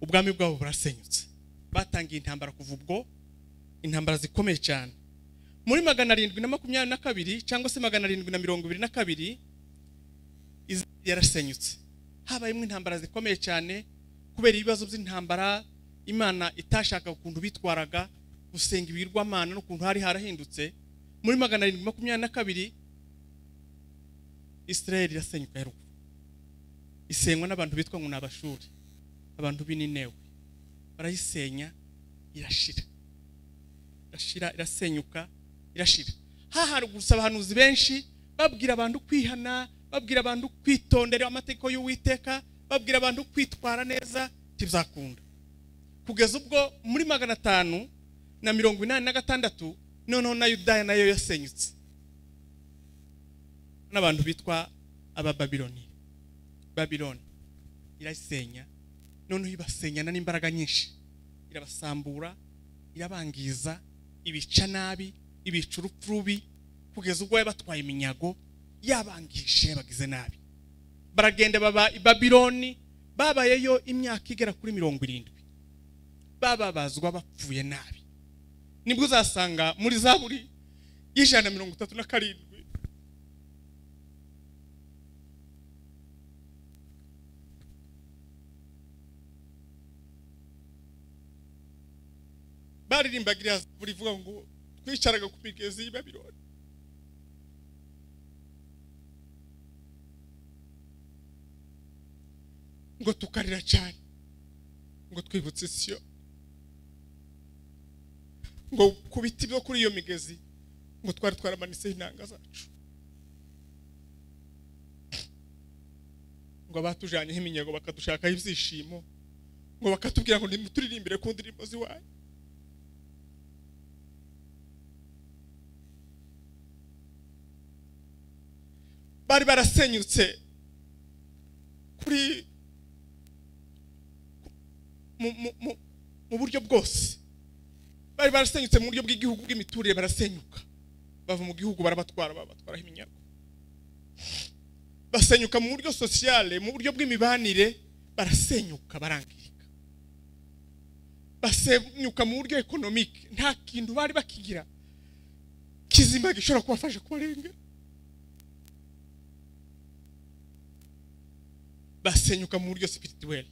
Ubwami bwabo burasenyutse. Batangiye intambara kuva ubwo, intambara zikomeye cyane. Muri 722 cyangwa se 722 yarasenyutse. Habayemo intambara zikomeye cyane kubera ibibazo by'intambara. Imana itashaka ukuntu bitwaraga, gusenga ibirwamana n'ukuntu hari harahindutse. Muri 722 Israel irasenyuka ya ruguru. Isenywa n'abantu bitwa ngo n'Abashuri, abantu b'Ininewe. Barayisenya, irashira. Irasenyuka, irashira. Hahari gusa abahanuzi benshi babwira abantu kwihana, babwira abantu kwitondera amategeko y'Uwiteka, babwira abantu kwitwara neza, tibzakunda. Kugeza ubwo muri 586 noneho na Yudaya nayo yasenyutse n'abantu bitwa Abababiloni. Babiloni irasenya, noneho ibasenyana n'imbaraga nyinshi, irabasambura, irabangiza, ibica nabi, ibica urupfu rubi, kugeza ubwo yabatwaye iminyago, yabangije bagize nabi. Baragenda baba i Babiloni, babayeyo imyaka igera kuri 70. Bababazwa bapfuye nabi. Nibwo uzasanga muri Zaburi 137 baririmbagira buri vuga ngo twicaraga ku migezi y'i Babiloni. Ngo tukarira cyane, ngo twibutse Siyo, ngo ku biti byo kuri iyo migezi ngo twari twaramanitse inanga zacu. ngo abatujyanyeho iminyago bakadushakaho ibyishimo ngo bakatubwira ngo nimuturirimbire ku ndirimbo z'iwanyu. Bari barasenyutse kuri mu buryo bwose, bari barasenyutse mu buryo bw'igihugu bw'imiturire, barasenyuka bava mu gihugu barabatwara babatwaraho iminyago, basenyuka mu buryo sociale, mu buryo bw'imibanire barasenyuka barangirika, basenyuka mu buryo economique, nta kintu bari bakigira kizima gishobora kubafasha kubarengera, basenyuka mu buryo spirituel,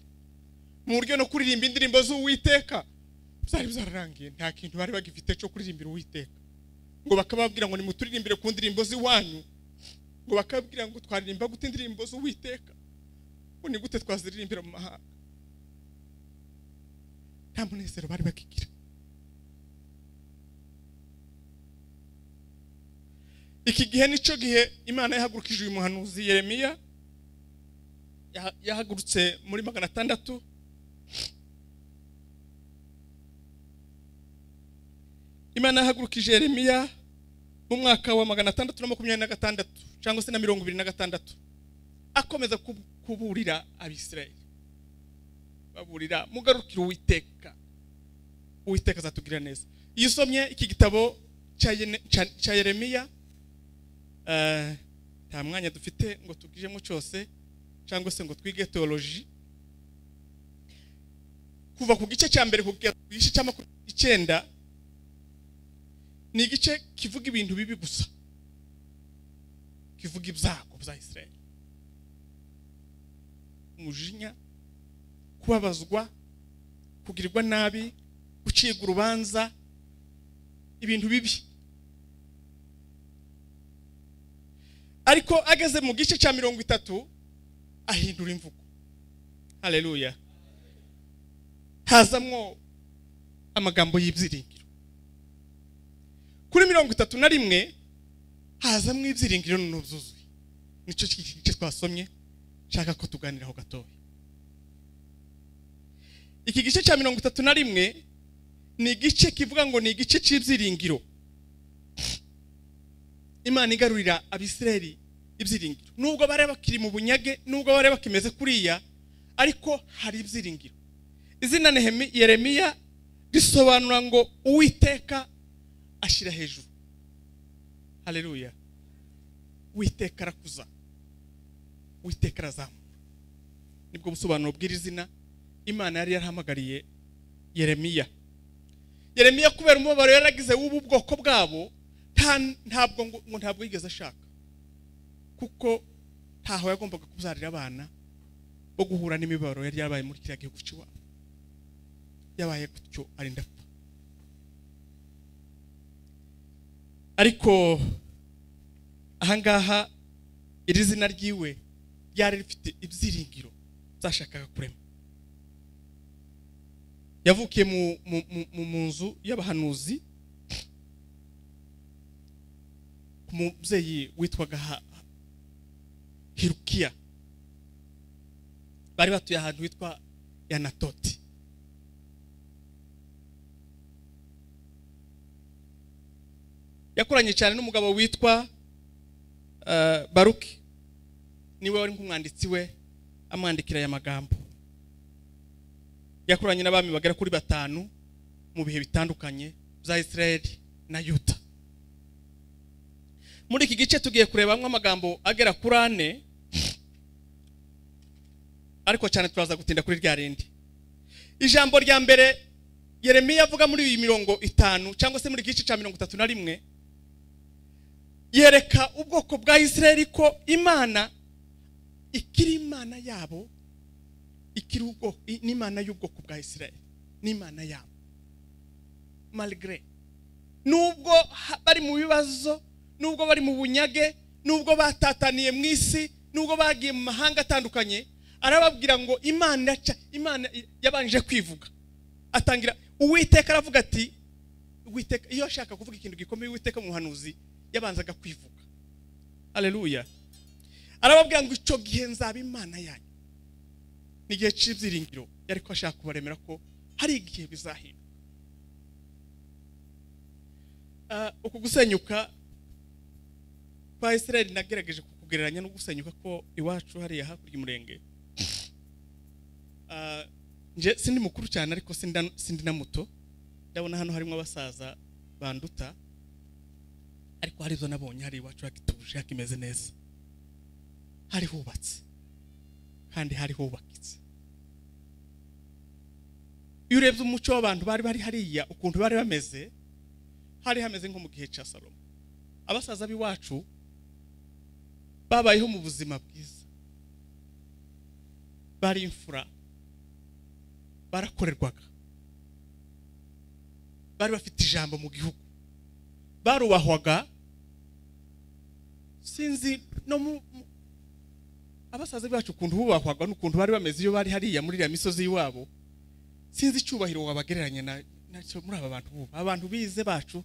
mu buryo no kuririmba indirimbo z'Uwiteka byari byararangiye, nta kintu bari bagifite cyo kuririmbira Uwiteka, ngo bakababwira ngo nimuturirimbire ku ndirimbo z'iwanyu, ngo bakabwira ngo twaririmba gute indirimbo z'Uwiteka, ngo ni gute twaziririmbira mu mahanga, nta munezero bari bakigira. Iki gihe nico gihe Imana yahagurukije uyu muhanuzi Yeremiya, yahagurutse muri 600. Imana yahagurukije Yeremiya mu mwaka wa 626 cyangwa se na 26, akomeza kuburira Abisirayeli, baburira mugarukira Uwiteka, Uwiteka azatugirira neza. Iyo usomye iki gitabo cya Yeremiya, nta mwanya dufite ngo tugijemo cyose cyangwa se ngo twige theology, kuva ku gice cya mbere kugera ku gice cya 9 ni igice kivuga ibintu bibi gusa, kivuga ibyago bya Israeli, umujinya, kubabazwa, kugirirwa nabi, gucibwa urubanza, ibintu bibi. Ariko ageze mu gice cya 30 ahindura imvugo. Haleluya. Hazamwo amagambo y'ibyiringiro. Kuri 31 hazamwo ibyiringiro n'uzuzuye. Nico gice twasomye shaka ko tuganiraho gatoya. Iki gice cya 31 ni igice kivuga ngo ni igice cy'ibyiringiro. Imana igarurira Abisirayeli ibyiringiro. Nubwo bare bakiri mu bunyage, nubwo bare bakimeze kuriya, ariko hari ibyiringiro. Izina Yeremiya risobanura ngo Uwiteka ashira hejuru. Haleluya. Uwiteka arakuza, Uwiteka arazamura. Nibwo busobanuro bw'izina Imana yari yarahamagariye Yeremiya. Yeremiya kubera umubabaro yaragize w'ubu bwoko bwabo, ntabwo yigeze ashaka, kuko ntaho yagombaga kubyarira abana bo guhura n'imibabaro yari yabaye muri kiriya gihugu cy'iwabo, yabaye gutyo arinda apfa. Ariko ahangaha iri zina ryiwe ryari rifite ibyiringiro zashakaga kurema. Yavukiye mu nzu y'abahanuzi, umubyeyi witwaga Hirukiya, bari batuye ahantu witwa Yanatoti. Yakoranye cyane n'umugabo witwa Baruki, niwe wari nk'umwanditsi we amwandikira aya magambo. Yakoranye n'abami bagera kuri 5 mu bihe bitandukanye bya Israeli na Yuda. Muri iki gice tugiye kurebamwe amagambo agera kuri 4, ariko cyane turaza gutinda kuri rya rindi. Ijambo rya mbere Yeremiya avuga muri iyi 50 cyangwa se muri gice cya 31, yereka ubwoko bwa Israeli ko Imana ikiri Imana yabo, ikiri ubwoko n'Imana y'ubwoko bwa Israeli, n'Imana yabo. Malgré nubwo bari mu bibazo, nubwo bari mu bunyage, nubwo batataniye mu isi, nubwo bagiye mu mahanga atandukanye, arababwira ngo Imana yabanje kwivuga. Atangira Uwiteka aravuga ati, Uwiteka iyo ashaka kuvuga ikintu gikomeye, Uwiteka mu hanuzi yabanzaga kwivuga. Haleluya. Arababwira ngo ico gihe nzaba Imana yanyu. n'igihe cy'ibyiringiro yari ko ashaka kubaremera ko hari igihe bizahinduka. Uku gusenyuka kwa Israeli nagerageje kukugereranya no gusenyuka ko iwacu hariya hakurya umurenge. Nje sindi mukuru cyane ariko sindi na muto, ndabona hano harimo abasaza banduta, ariko hari zo nabonye hari iwacu hakituje hakimeze neza, hari hubatse kandi hari hubakitse. Iyo urebye umuco w'abantu bari hariya ukuntu bari bameze, hari hameze nko mu gihe cya Salomo. Abasaza b'iwacu babayeho mu buzima bwiza, bari imfura, barakorerwaga, bari bafite ijambo mu gihugu, barubahwaga. Sinzi no abasaza b'iwacu ukuntu bubahwaga n'ukuntu bari bameze iyo bari hariya muri iriya misozi y'iwabo, sinzi icyubahiro wabagereranya nacyo muri aba bantu buba. Abantu bize bacu,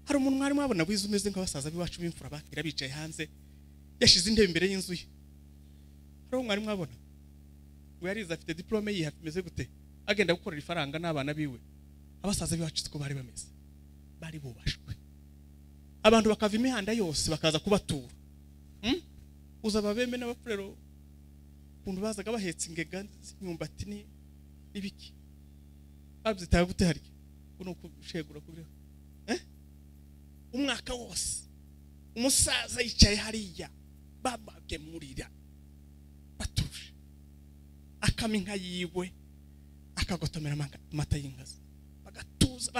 hari umuntu mwari mwabona wize umeze nk'abasaza b'iwacu b'imfura bakira bicaye hanze yashize intebe imbere y'inzu ye? Hari umwari mwabona we yarize afite diplome ye hafimeze gute agenda gukorera ifaranga n'abana biwe? Abasaza b'iwacu siko bari bameze, bari bubashwe. Abantu bakava imihanda yose bakaza kubatura. Uza babeme n'abafurero kuntu bazaga bahetse ingega z'imyumbati n'ibiki babyitaye gute hari uno kushegura kubira umwaka wose umusaza yicaye hariya babagemurira batuje akama inka yiwe akagotomera amata y'inkazi bagatuza.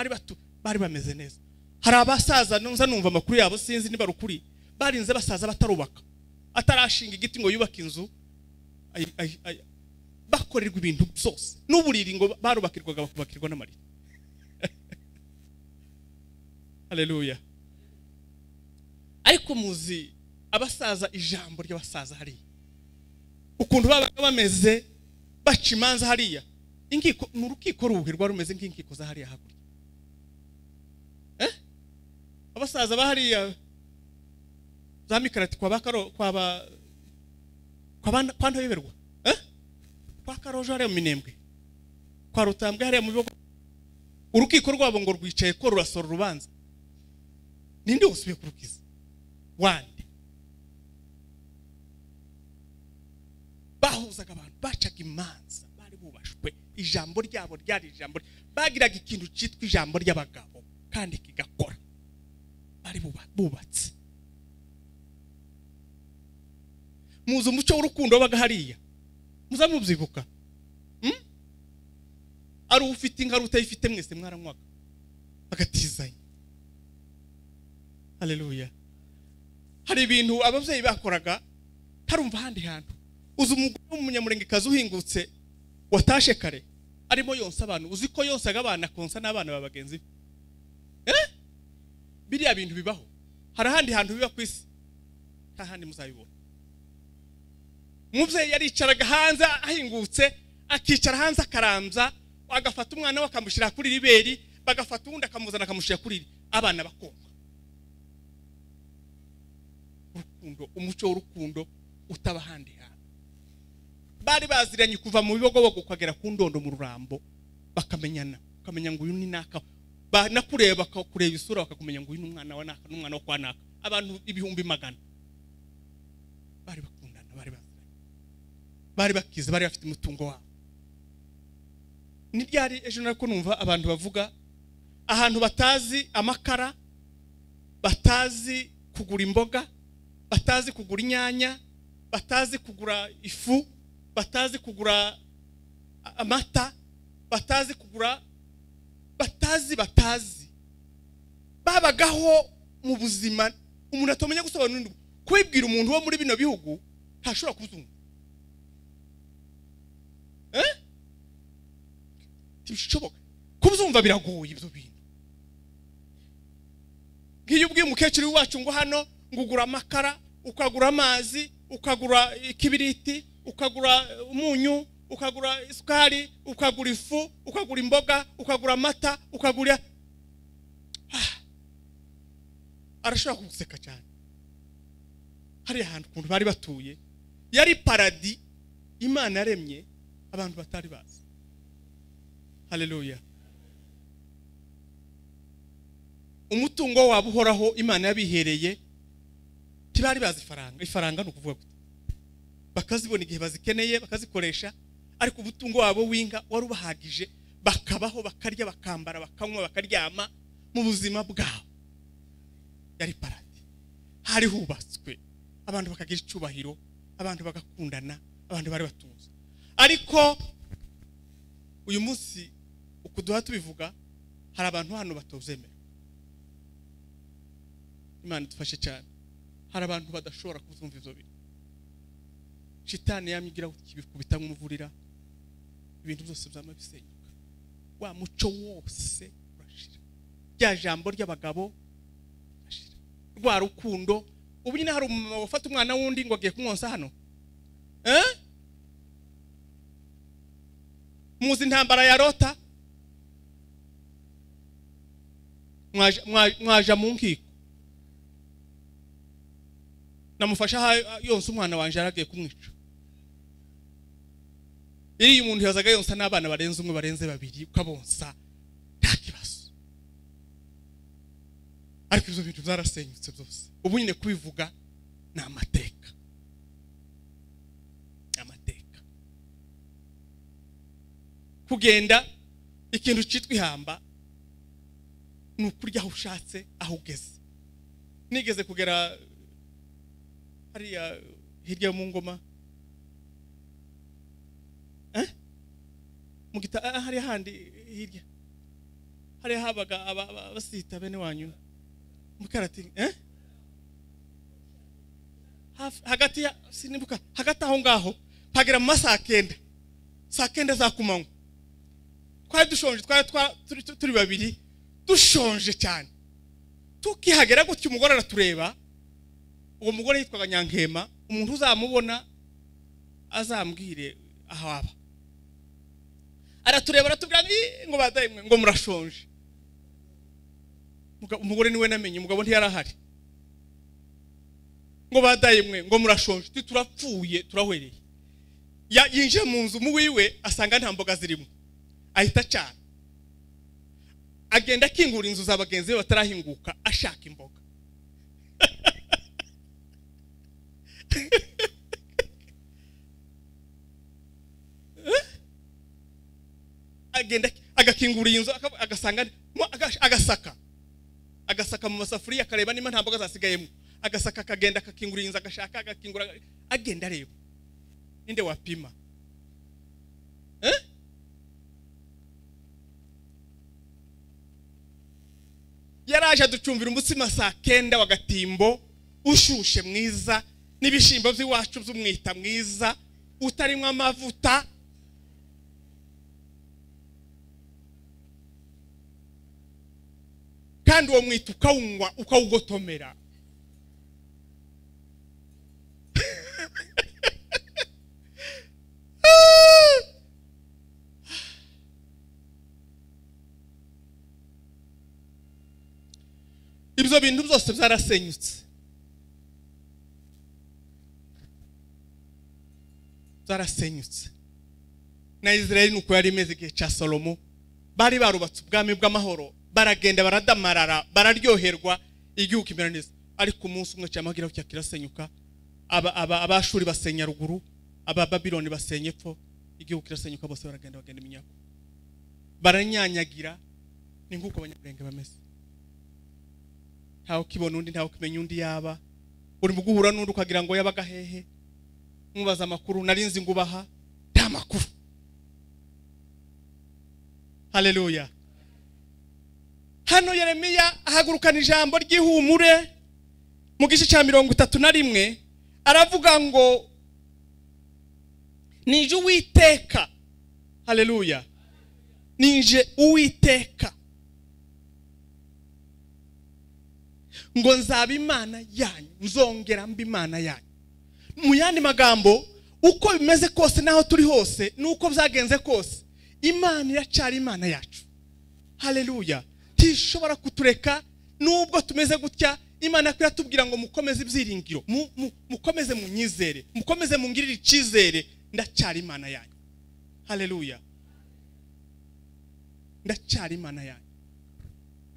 Bari bameze neza. Hari abasaza nunza numva amakuru yabo sinzi niba rukuri, barinze basaza batarubaka, atarashinga igiti ngo yubake inzu, bakorerwa ibintu byose n'uburiri ngo barubakirwaga bakubakirwa n'amarira. Haleluya. Ariko muzi abasaza, ijambo ry'abasaza hariya ukuntu babaga bameze, baca imanza hariya. Inkiko n'urukiko ruhe rwari rumeze nk'inkiko za hariya hakurya. Abasaza bahariya za Mikarati kwa bakaro kwa ntoyeberwa kwa Karojo hariya mu Minembwe, kwa Rutambwe hariya mu bigo, urukiko rwabo ngo rwicaye ko rurasora urubanza. Ninde usubiye kurukiza? Wande bahuzaga abantu, bacaga imanza, bari bubashwe. Ijambo ryabo ryari ijambo, bagiraga ikintu cyitwa ijambo ry'abagabo kandi kigakora. Bari bubatse. Muzi umuco w'urukundo wabaga hariya, muzamubyibuka? Ari ufite inka rutayifite mwese mwaranywaga bagatizanya. Haleluya. Hari ibintu ababyeyi bakoraga tarumva handi hantu. Uzi umugore w'umunyamurengekazi uhingutse watashe kare arimo yonsa abantu, uzi ko yonsaga abana konsa n'abana babagenzi be? Biriya bintu bibaho. Hari handi hantu biba ku isi, nta handi muzabibona. Umubyeyi yaricaraga hanze ahingutse, akicara hanze akaramza, agafata umwana we akamushyira kuri riberi, bagafata uwundi akamuzana akamushyira kuri abana bakonka. Urukundo, umuco w'urukundo utaba handi hantu. Bari baziranye kuva mu bibogobogo ukagera ku ndondo mu Rurambo, bakamenyana, ukamenya ngo uyu ni naka, banakureba bakakureba isura bakakumenya ngo uyu ni umwana wa naka n'umwana wo kwa naka. Abantu ibihumbi magana bari bakundana, bari baziranye, bari bakize, bari bafite umutungo wabo. Ni ryari ejo nariko numva abantu bavuga ahantu batazi amakara, batazi kugura imboga, batazi kugura inyanya, batazi kugura ifu, batazi kugura amata, batazi kugura batazi babagaho mu buzima umuntu atomenya gusobanura. Kwibwira umuntu wo muri bino bihugu ntashobora kuzumva. Tibishoboka kubuzumva, biragoye ibyo bintu. Ngiyo ubwiye umukecuru wacu ngo hano ngugura amakara, ukagura amazi, ukagura ikibiriti, ukagura umunyu, ukagura isukari, ukagura ifu, ukagura imboga, ukagura amata, ukagura arashaka guseka cyane. Hari ahantu ukuntu bari batuye yari paradis Imana yaremye, abantu batari bazi. Haleluya. Umutungo wabo uhoraho Imana yabihereye tibari bazi ifaranga no kuvuga gute, bakazibona igihe bazikeneye bakazikoresha, ariko ubutungo wabo winga wari ubahagije, bakabaho bakarya bakambara bakanywa bakaryama mu buzima bwabo. Yari paradi, hari hubatswe, abantu bakagira icubahiro, abantu bagakundana, abantu bari batuze. Ariko uyu munsi ukuduha tubivuga, hari abantu hano batozemera. Imana dufashe cyane. Hari abantu badashobora kuzumva ivyo bintu. Shitani yamigira kibikubita nk'umuvurira, ibintu byose byama bisenyuka. Wa muco wose urashira. Rya jambo ry'abagabo urashira. Rwa rukundo, ubu nyine hari ufata umwana wundi ngo agiye kumwonsa hano. Muzi intambara ya Lota? Mwaja mu nkiko. Namufasha yonsa umwana wanje aragiye kumwica. Iri umuntu yazaga yonsa n'abana barenze umwe barenze babiri ukabonsa nta kibazo. Ariko ivyo bintu byarasenyutse byose. Ubu nyine kubivuga ni amateka. Amateka. Kugenda ikintu citwa ihamba nukurya aho ushatse aho ugeze. Nigeze kugera hariya hirya mu ngoma, mugita hari handi hirya, hari habaga abasita bene wanyu mukarati, hagati ya sinibuka, hagati aho ngaho pagera mu masaha 9 saa 9 za kumanywa. Twari dushonje, turi babiri dushonje cyane. Tukihagera gutyo umugore aratureba. Uwo mugore yitwaga Nyankema, umuntu uzamubona azambwire aho aba. Aratureba aratubwira ngo badayimwe ngo murashonje. Umugore niwe namenye, umugabo ntiyarahari. Ngo badayimwe ngo murashonje, turapfuye turahwereye. Yinje mu nzu mu wiwe asanga nta mboga zirimo. Ahita cyane. Agenda kingura inzu z'abagenzi be batarahinguka ashaka imboga. Agenda agakingura inzu agasanga agasaka mu masafuriya akareba nima nta mboga zasigayemo. Agasaka akagenda akakingura inzu agashaka agakingura agenda areba. Ninde wapima? Yaraje aducumbira umutsima saa 9 wa gatimbo ushushe mwiza n'ibishimbo by'iwacu by'umwita mwiza utarimwe amavuta. Kandi uwo mwita ukawunywa ukawugotomera. Ibyo bintu byose byarasenyutse. Zarasenyutse. Na Israeli nuko yari imeze igihe cya Salomo, bari barubatse ubwami bw'amahoro, baragenda baradamarara, bararyoherwa, igihugu kimera neza. Ariko umunsi umwe cyamagira cyo kirasenyuka, abashuri basenya ruguru, Babiloni basenye epfo, igihugu kirasenyuka, bose bagenda iminyako. Baranyanyagira, ni nkuko abanyabwenge bameze. Ntaho kibona undi, ntaho kimenya undi yaba. Uri mu guhura n'undi ukagira ngo yabaga hehe. Mubaza amakuru narinzi ngubaha nta makuru. Haleluya. Hano Yeremiya ahagurukana ijambo ry'ihumure mu gice cya 31 aravuga ngo nije Uwiteka. Haleluya. Nije Uwiteka ngo nzaba Imana yanyu, nzongera mba Imana yanyu. Mu yandi magambo, uko bimeze kose naho turi hose nuko byagenze kose, Imana iracyari Imana yacu. Haleluya. Tishobora kutureka nubwo tumeze gutya. Imana kwiratubwira ngo mukomeze ibyiringiro, mukomeze munyizere, mukomeze mungirire ikizere, ndacyari Imana yanyu. haleluya ndacyari imana yanyu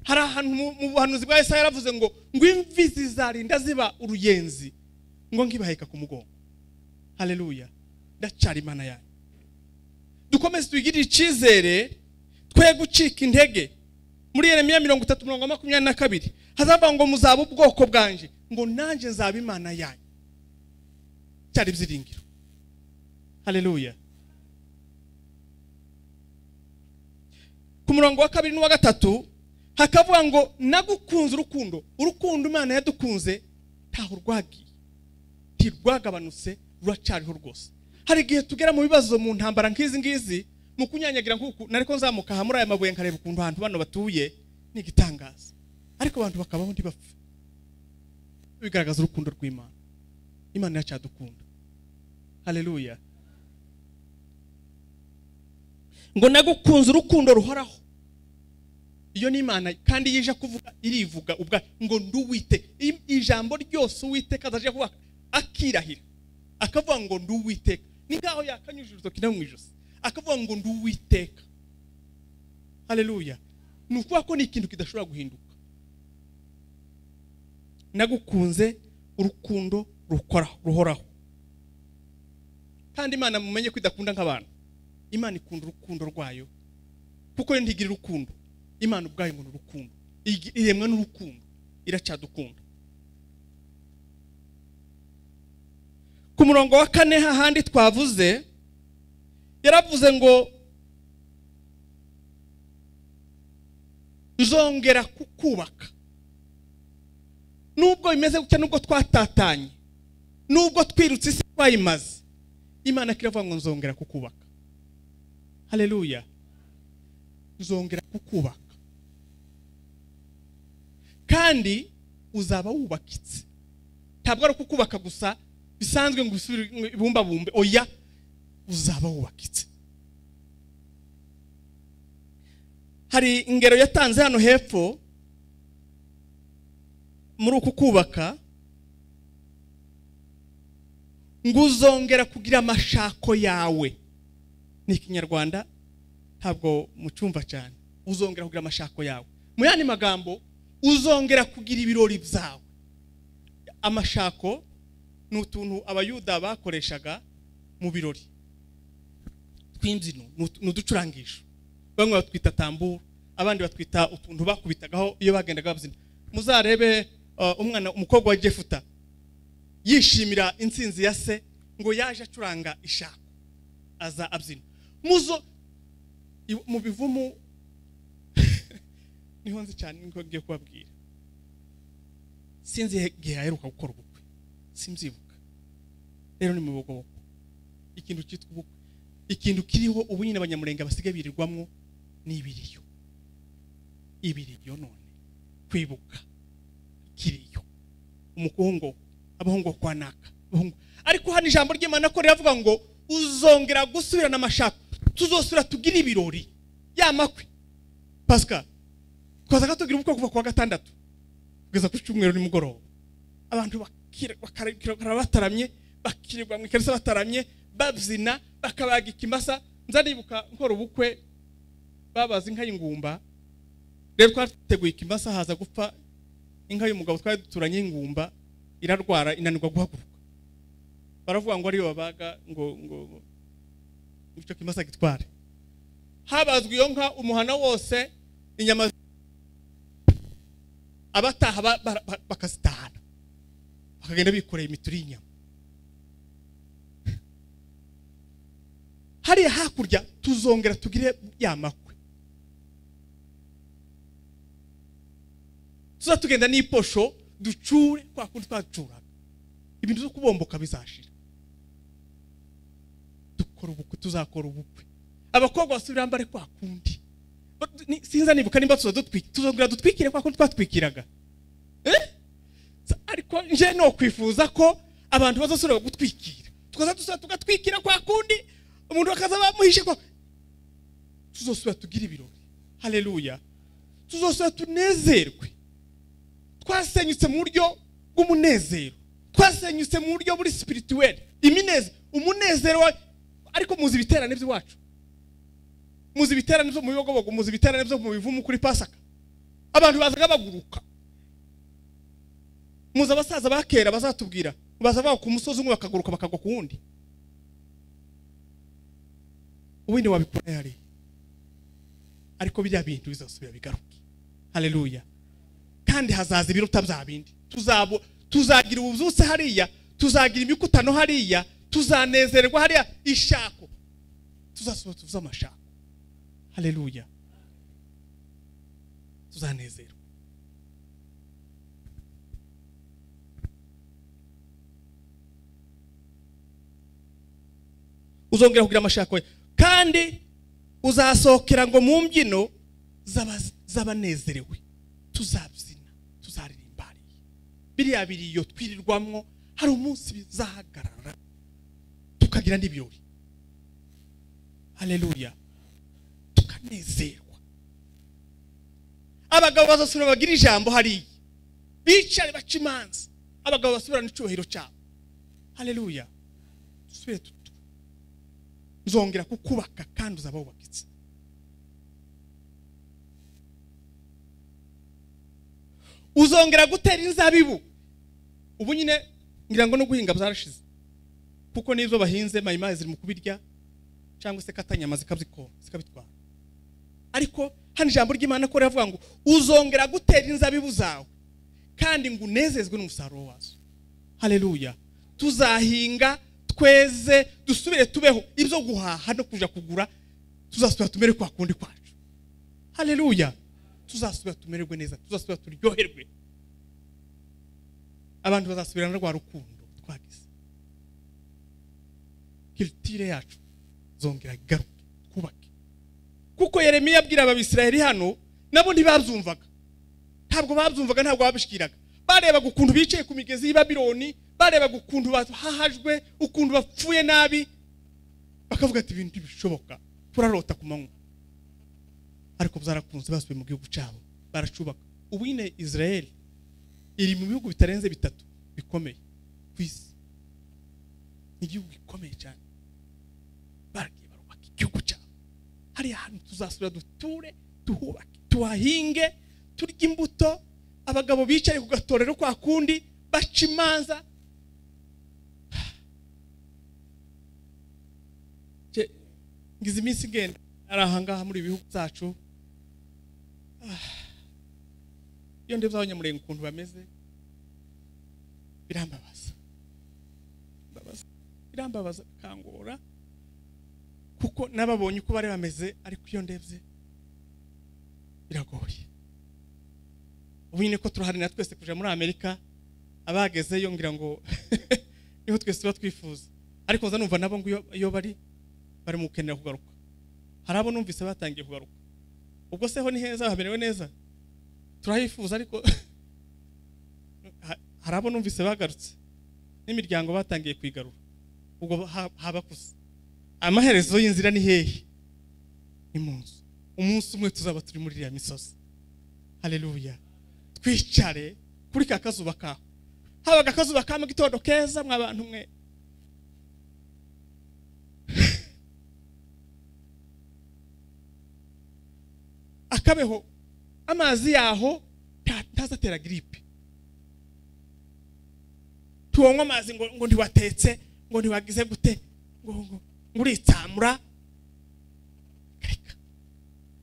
hari ahantu mu buhanuzi bwa Yesaya yaravuze ngo imvi zizarinda ziba uruyenzi ngo ngibaheka ku mugongo haleluya ndacyari imana yanyu dukomeze twigirire icyizere twe gucika intege muri Yeremiya 30:22 hazava ngo muzaba ubwoko bwanje ngo nanje nzaba imana yanyu cyari byiringiro haleluya ku murongo wa 2 n'uwa 3 hakavuga ngo nagukunze urukundo imana yadukunze ntaho rwagiye ntirwagabanutse ruracariho rwose hari igihe tugera mu bibazo mu ntambara nk'izi ngizi mu kunyanyagira nk'uku nariko nzamuka hamuri aya mabuye nkareba ukuntu abantu bano batuye ni igitangaza ariko abantu bakabaho ntibapfe bigaragaza urukundo rw'Imana Imana yacyadukunda haleluya ngo nagukunze urukundo ruhoraho iyo ni Imana kandi yije kuvuga irivuga ubwa ngo nduwite ijambo ryose Uwiteka azaje kuvuga akirahira akavuga ngo nduwiteka ni ngaho yakanyujije urutoki no mu ijosi akavuga ngo nduwiteka haleluya nukuvuga ko ni ikintu kidashobora guhinduka nagukunze urukundo ruhoraho kandi Imana mumenye ko idakunda nk'abantu Imana ikunda urukundo rwayo kuko ntigira urukundo Imana ubwayo ngo urukundo iremwe n'urukundo iracyadukunda ku murongo wa 4 hahandi twavuze yaravuze ngo nzongera kukubaka nubwo bimeze gutya nubwo twatatanye nubwo twirutse isi twayimaze Imana kiravuga ngo nzongera kukubaka haleluya nzongera kukubaka kandi uzaba wubakitse ntabwo ari kukubaka gusa bisanzwe ngo ibumba bumbe oya uzaba wubakitse hari ingero yatanze hano hepfo muri uku kubaka ngo uzongera kugira amashako yawe ni Ikinyarwanda ntabwo mucumva cyane uzongera kugira amashako yawe mu yandi magambo uzongera kugira ibirori byawe amashako n'utuntu abayuda bakoreshaga mu birori tw'imbyino n'uducurangisho bamwe batwita tamburu abandi batwita utuntu bakubitagaho iyo bagendaga babyina muzarebe umukobwa wa Jefuta yishimira intsinzi ya se ngo yaje acuranga ishako aza abyina muzo mu bivumu niho nzi cyane ngo ngiye kubabwira sinzi igihe aheruka gukora ubukwe simzibuka rero ni mu bugoko ikintu cyitwa ubukwe ikintu kiriho ubu nyine abanyamurenge basigaye birirwamwo ni ibiriyo none kwibuka kiriyo umukongo abahungu kwanaka ariko hano ijambo ry'Imana ko riravuga ngo uzongera gusubirana amashako tuzosura tugira ibirori yamakwe Pascal twazaga tugira ubukwe kuva kwa gatandatu kugeza ku cyumweru nimugoroba abantu bakira bataramye bakirirwa mu ikarisa bataramye babyina bakabaga ikimasa nzanibuka nkora ubukwe babaza inka y'ingumba rero twateguye ikimasa haza gupfa inka y'umugabo twari duturanye ingumba irarwara inanirwa guhaguruka baravuga ngo ariyo babaga ngo icyo kimasa gitware habazwe iyo nka umuhana wose inyama abataha bakazitahana bakagenda bikoreye imituri y'inyama hariya hakurya tuzongera tugire yamakwe tuzatugenda n'iposho ducure kwa kundi twacuraga ibintu byo kubomboka bizashira dukora ubukwe tuzakora ubukwe abakobwa basubira mbare kwa kundi sinza nibuka nimba tuzongera dutwikire kwa kundi twatwikiraga ariko nje no kwifuza ko abantu bazosubira gutwikira tukaza tugatwikira kwa kundi umuntu akaza bamuhishe ko tuzosubira tugira ibirori haleluya tuzosubira tunezerwe twasenyutse mu buryo bw'umunezero twasenyutse mu buryo buri spirituel umunezero ariko muzi ibiterane by'iwacu muzi ibiterane byo mu bibogobogo, muzi ibiterane byo mu bivumu kuri Pasaka, abantu bazaga baguruka. Muzi abasaza bakera bazatubwira baza bava ku musozi umwe bakaguruka bakagwa ku wundi. Uwinde wabikora yari ariko bijya bintu bizasubira bigaruke. Haleluya. Kandi hazaza ibiruta bya bindi. Tuzagira ubuzutse hariya, tuzagira imikutano hariya, tuzanezerwa hariya, ishako tuzasubira tuvuza amashako. Haleluya. Tuzanezerwa. Uzongera kugira amashako kandi uzasohokera ngo mu mbyino z'abanezerewe, tuzabyina, tuzaririmba hariya. Biriya biriyo twirirwamwo, hari umunsi bizahagarara tukagira n'ibirori. Haleluya. Tukanezerwa. Abagabo bazasubira bagira ijambo hariya, bicare baca imanza, abagabo basubirana icyubahiro cyabo. Haleluya. Dusubire nzongera kukubaka kandi uzaba wubakitse. Uzongera gutera inzabibu. Ubu nyine ngira ngo no guhinga byarashize, kuko nizo bahinze mayimayi ziri mu kubirya cyangwa se katanyama zikabitwara. Ariko hano ijambo ry'Imana ko ravuga ngo uzongera gutera inzabibu zawe kandi ngo unezezwe n'umusaruro wazo. Haleluya. Tuzahinga tweze, dusubire tubeho, ibyo guhaha no kuja kugura tuzasubira tumere kwa kundi kwacu. Haleluya. Tuzasubira tumererwe neza, tuzasubira turyoherwe. Abantu bazasubirana rwa rukundo twagize. Kiltire yacu zongera garuke kubake. Kuko Yeremiya abwira abisirayeli hano nabo ntibabyumvaga. Ntabwo babyumvaga, ntabwo babishikiraga. Bareba gukundu bicaye ku migezi y'Ibabiloni, bareba gukundu bahajwe, ukundu bapfuye nabi, bakavuga ati ibintu bishoboka, turarota ku manywa. Ariko byarakunze basubiye mu gihugu cyabo, baracubaka. Ubu ine Israel iri mu bihugu bitarenze bitatu bikomeye ku isi. Igihugu gikomeye cyane. Baragiye barubaka igihugu cyabo. Hari ahantu tuzasubira duture, tuhubake, tuhahinge, turya imbuto, abagabo bicaye ku gatorero kwa kundi baca imanza. Ngize iminsi ngenda arahangaha muri ibihugu byacu, iyo ndebye abanyamurenge ukuntu bameze birambabaza kangora, kuko nababonye uko bari bameze, ariko iyo ndebye biragoye. Ubu nyine ko turaharina twese kuja muri Amerika, abagezeyo ngira ngo niho twese tuba twifuza, ariko nza numva nabo ngo iyo bari mu kenera kugaruka. Harabo numvise batangiye kugaruka. Ubwo seho ni heza, bamerewe neza, turahifuza, ariko harabo numvise bagarutse n'imiryango batangiye kwigarura. Ubwo habakuze amaherezo y'inzira ni hehe? Ni munsi. Umunsi umwe tuzaba turi muri ya misozi. Haleluya. Twicare kuri kakazuba kaho, habaga akazuba kama gitondo keza mwabantu mwe. Akabeho amazi yaho ntazatera gripe. Tuonywa amazi ngo ntiwatetse, ngo ntiwagize gute, ngo uritsamura.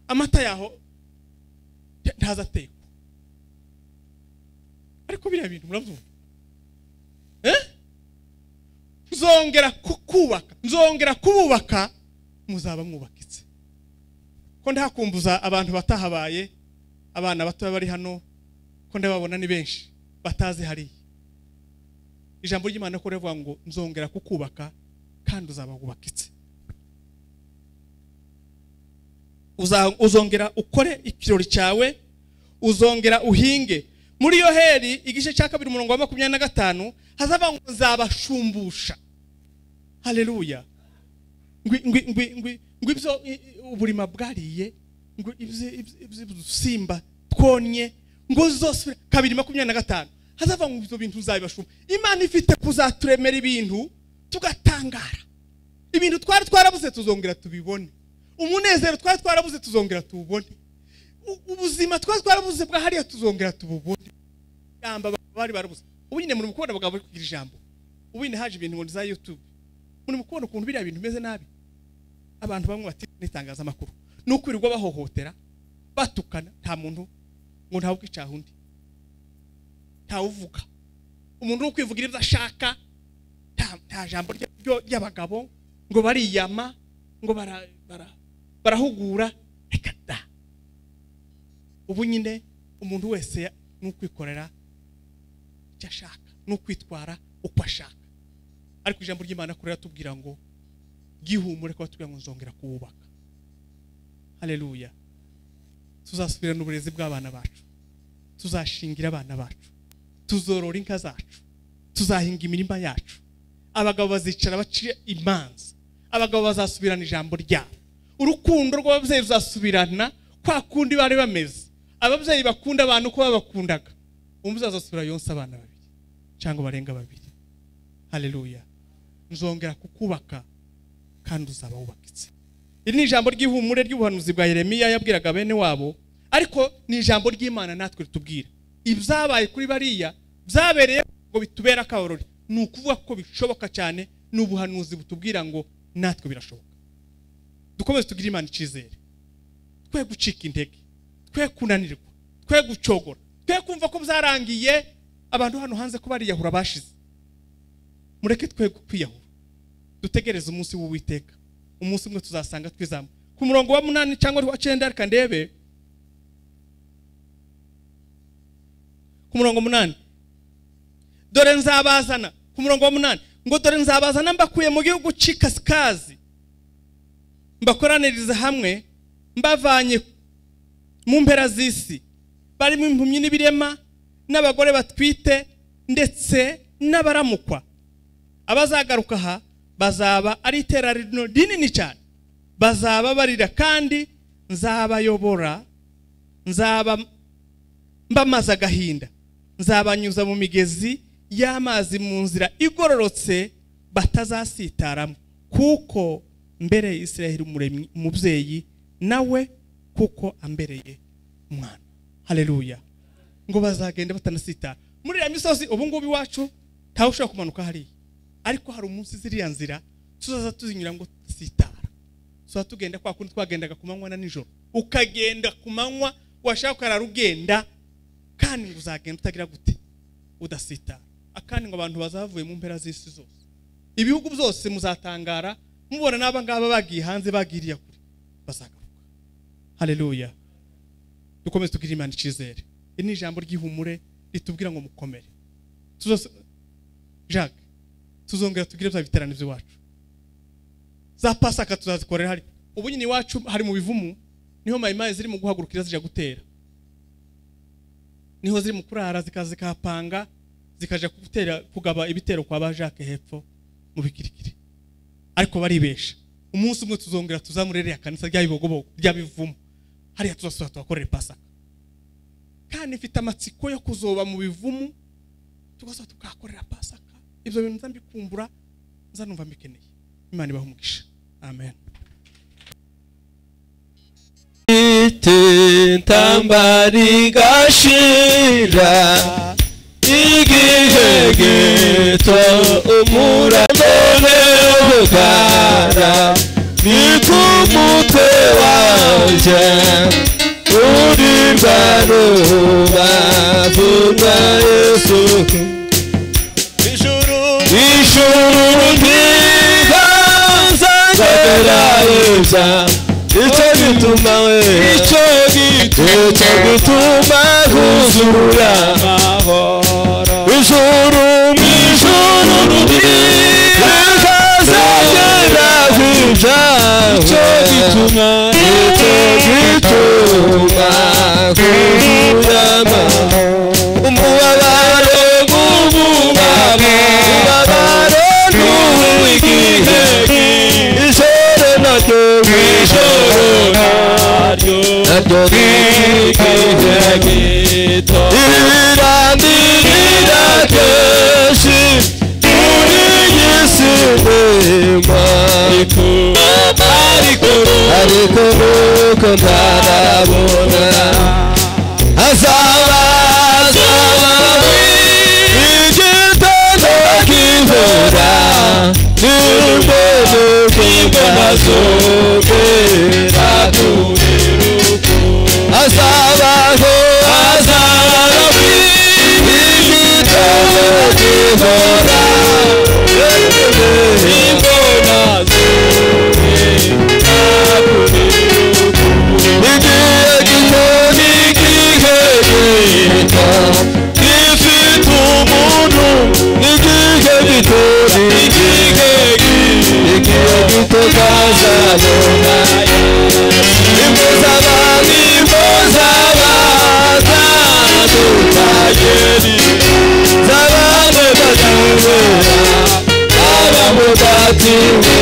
Amata yaho ntazatekwa. Ariko biriya bintu murabyumva? Nzongera kukubaka, nzongera kububaka, muzaba mwubakitse. Ko ndakumbuza abantu batahabaye, abana bato bari hano, ko ndababona ni benshi batazi hari. Ijambo ry'Imana ko rivuga ngo nzongera kukubaka kandi uzaba wubakitse. Uzongera ukore ikirori cyawe, uzongera uhinge. Muri Yoheri igice cya 2:25 hazava ngo nzabashumbusha. Haleluya. Ngwi ibyo uburima bwariye, ngo ibyo simba twonye, ngo zose 2:25 hazava ngo ibyo bintu uzabibashumba. Imana ifite kuzaturemera ibintu tugatangara. Ibintu twari twarabuze tuzongera tubibone. umunezero twari twarabuze tuzongera tubone, ubuzima twari twarabuze bwa hariya tuzongera tububone. Yamba bari barabuze. Ubu nyine muri mukubona abagabo bari kugira ijambo. Ubu nyine haje ibintu muri za YouTube. Muri mukubona ukuntu biriya bintu bimeze nabi. Abantu bamwe bati nitangaza makuru. Nukwirirwa bahohotera, batukana, nta muntu ngo ntawe kwicaho undi. Nta uvuga. Umuntu uri kwivugira ibyo ashaka, nta jambo ry'abagabo ngo bariyama, ngo barahugura. Reka da. Ubu nyine umuntu wese nukwikorera icyo ashaka, nukwitwara uko ashaka. Ariko ijambo ry'Imana kurera tubwira ngo gihumure ko tubwira ngo nzongera kuwubaka. Haleluya. Tuzasubirana uburezi bw'abana bacu, tuzashingira abana bacu, tuzorora inka zacu, tuzahinga imirima yacu. Abagabo bazicara baciye imanza, abagabo bazasubirana ijambo ryabo. Urukundo rw'ababyeyi ruzasubirana kwa kundi bari bameze. Ababyeyi bakunda abantu ko babakundaga. Umuzazasubira yonsa abana babiri cyangwa barenga babiri. Haleluya. Nzongera kukubaka kandi uzaba wubakitse. Iri ni ijambo ry'ihumure ry'ubuhanuzi bwa Yeremiya yabwiraga bene wabo, ariko ni ijambo ry'Imana natwe ritubwira. Ibyabaye kuri bariya byabereye ngo bitubera akabarori. Ni ukuvuga ko bishoboka cyane, n'ubuhanuzi butubwira ngo natwe birashoboka. Dukomeze tugira Imana icizere. Twe gucika intege, twe kunanirwa, twe gucogora, twe kumva ko byarangiye abantu hano hanze ko bariyahura bashize. Mureke twe kwiyahura. Dutegereze umunsi w'Uwiteka. Umunsi umwe tuzasanga twizama. Ku murongo wa 8 cyangwa wa 9 ariko ndebe. Ku murongo 8. Dore nzabazana. Ku murongo wa 8 ngo dore nzabazana mbakuye mu gihugu cy'ikasikazi, mbakoraniriza hamwe, mbavanye mu mpera z'isi, barimo impumyi n'ibirema n'abagore batwite ndetse n'abaramukwa. Abazagaruka aha bazaba ari iteraniro rinini cyane, bazaba barira kandi nzabayobora, nzaba mbamaza agahinda, nzabanyuza mu migezi y'amazi mu nzira igororotse batazasitaramo, kuko mbere Israel umubyeyi nawe kuko ambereye umwana. Haleluya. Ngo bazagenda batanasitara muri ya misozi. Ubu ngubu iwacu ntawe ushobora kumanuka hariya, ariko hari umunsi ziriya nzira tuzaza tuzinyura ngo sitara. So tugenda kwa kundi twagendaga ku manywa na nijoro, ukagenda ku manywa washaka kararugenda, kandi ngo uzagenda utagira gute udasitara. Akandi ngo abantu bazavuye mu mpera z'isi zose, ibihugu byose muzatangara mubona n'aba ngaba bagiye hanze bagiriye kure bazagaruka. Haleluya. Dukomeze tugira Imana icizere. Iri ni ijambo ry'ihumure ritubwira ngo mukomere. Jacques, tuzongera tugire bya biterane by'iwacu. Za Pasaka tuzazikorera hari. Ubu nyine iwacu hari mu bivumu, niho mayimaye ziri mu guhagurukira zija gutera. Niho ziri mu kurara zikazikapanga, zikaja kugaba ibitero kwa ba Jacques hepfo mu bikirikiri. Ariko baribesha. Umunsi umwe tuzongera tuzamurere akanisa ry'abibogobo ry'abivumu. Hariya tuzasura tubakorera Pasaka. Kandi mfite amatsiko yo kuzoba mu bivumu, tugaso tukakorera Pasaka. Ibyo bintu nzambikumbura, nzanumva mbikeneye. Imana ibahe umugisha. Amen. Tambari gashira igihe gito umurambone ubukara nikumutwe wanje uribwa n'ubavuga Yesu. Ijuru ntiganzagera ibya icyo gituma huzura ijuru ntiganzagera ibya icyo gituma huzura umubabaro n'uw'igihe ijoro naryo n'igihe gito irandirira kenshi muri iyi si ndema ariko ariko nuko ntarabona azaba igitondo k'imvura n'imbere k'imvura tureruko azabaho igitondo k'imvura imbona igihe gito n'igihe gito gifite umuntu n'igihe gito n'igihe gito kazabona impozabanza tutageri zabane batubera abamudatiwe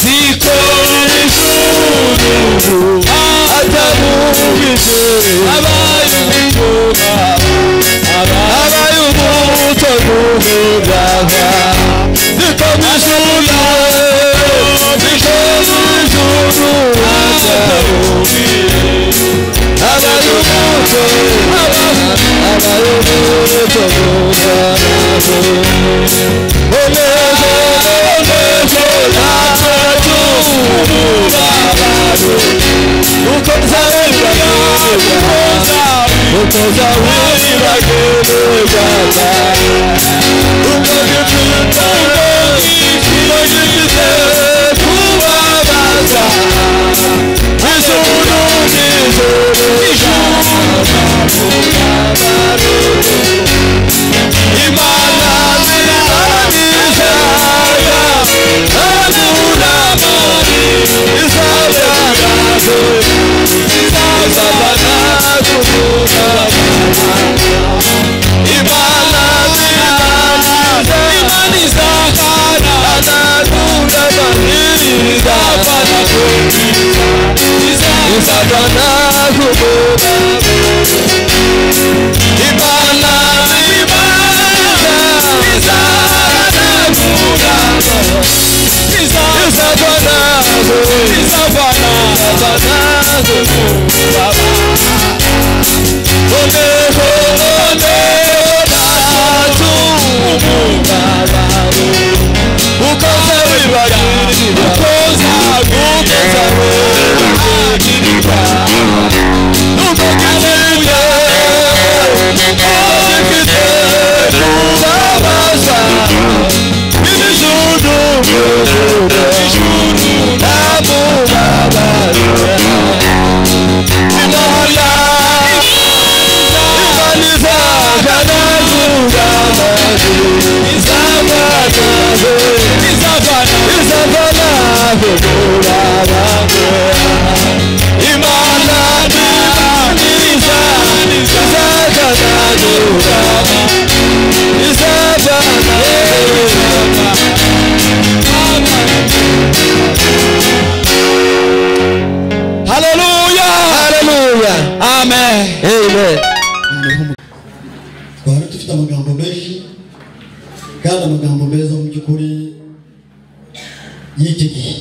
zikora ijuru atamubije abaye umuto guhuraga zikomijura abaye umuto twari dufite amagambo menshi kandi amagambo meza mu by'ukuri y'iki gihe,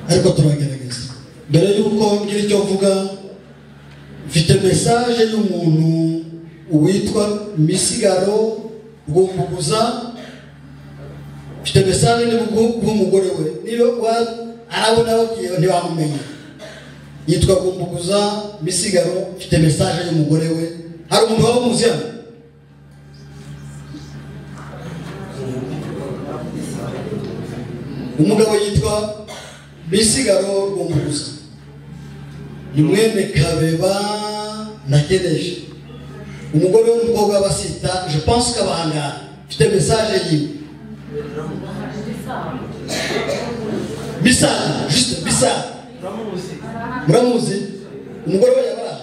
ariko turagerageza. Mbere y'uko ngira icyo mvuga, mfite message y'umuntu witwa Misigaro Rwumbuguza. Mfite message n'umugore we, niyo arabona bagiye ntibamumenya, yitwa Rwumbuguza Misigaro. Mfite message y'umugore we. Hari umuntu waba muzi hano? Umugabo yitwa Misigaro Rwumbuguza, ni mwene Kabeba na Kedeje. Umugore w'umukobwa basita, je pense que abahangara. Mfite message yiwe. Bisa, juste Bisa. Muramuzi? Umugore we yabara.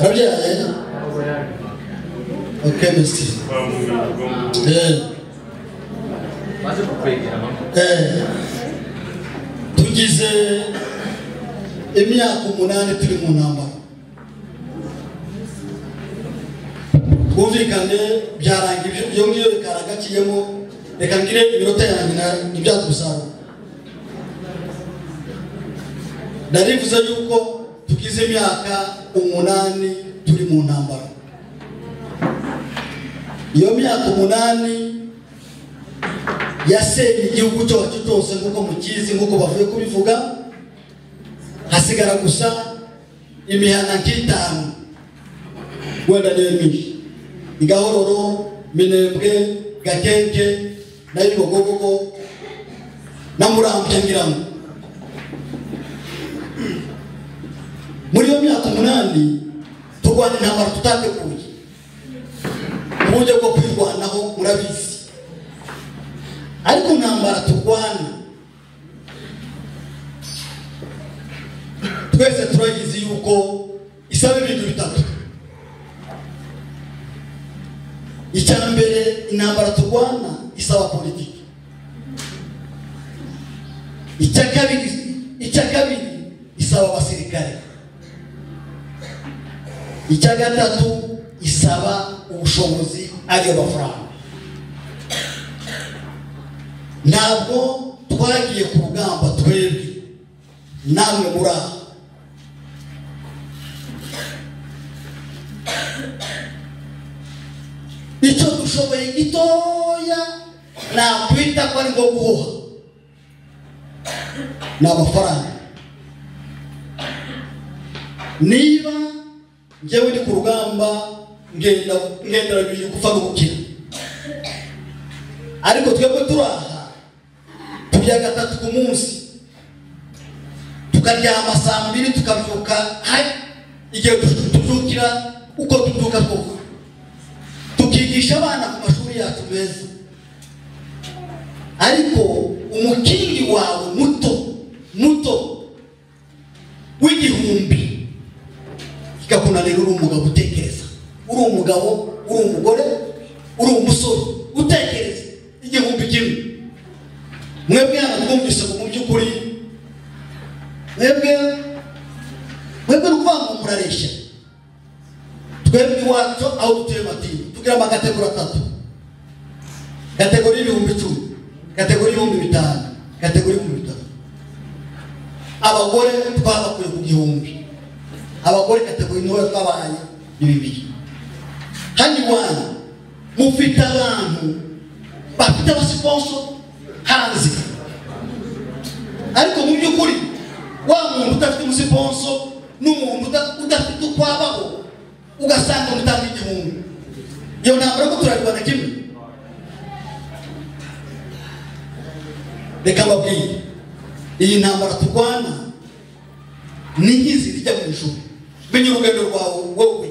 Arabyaye? Okay, merci. Tugize imyaka 8 turi mu ntambara. twumvikane byarangije iyo ngiyo bikaragaciyemo reka ngire iminota yanjye n'ibyaza umusaruro. Ndarivuze yuko tugize imyaka 8 turi mu ntambara. Iyo myaka 8 yasenye igihugu cyacu cyose nk'uko mukizi nk'uko bavuye kubivuga, hasigara gusa imihana nk'itanu wenda niyo myinshi, Igahororo, Minembwe, Gakenke na Ibigogogo na Muramvya Ngirango. Muri iyo myaka 8 turwana intambara tutateguye, uburyo bwo kwirwanaho murabizi, ariko intambara turwana twese turayizi yuko isaba ibintu bitatu. Icyambere, intambara turwana isaba politiki. Icyakabiri isaba abasirikare. Icyagatatu isaba ubushobozi ariyo mafaranga. Ntabwo twagiye ku rugamba twebwe namwe muri aha. Icyo dushoboye gitoya nakwita ko ari ngo guha n'amafaranga. Niba njyewe ndi ku rugamba ngendera biri gupfa no gukira, ariko twebwe turaha turya 3 ku munsi, tukaryama saa 2 tukabyuka igihe tubyukira uko tubyuka koko, tukigisha abana ku mashuri yacu meza, ariko umukingi wawe muto w'igihumbi kikakunanira. Uri umugabo utekereza, uri umugabo, uri umugore, uri umusore utekereza igihumbi kimwe. Mwebwe twumvise mu by'ukuri, mwebwe n'ukuvuga ngo muraresha. Twebwe iwacu aho dutuye Matini tugira amakategori 3: kategori 10,000, kategori 5,000, kategori 5,000. Abagore twabakuye ku gihumbi, abagore kategori ntoya twabahaye 2,000. Hano iwanyu mufite abantu bafite abasiponso hanze, ariko mu by'ukuri wa muntu udafite umusiponso n'umuntu udafite ukwabaho ugasanga mutanga igihumbi. Iyo ntambara ko turarwana kimwe. Reka mbabwire, iyi ntambara turwana ni nk'izi rijya mu ijuru. Menya urugendo rwawe, wowe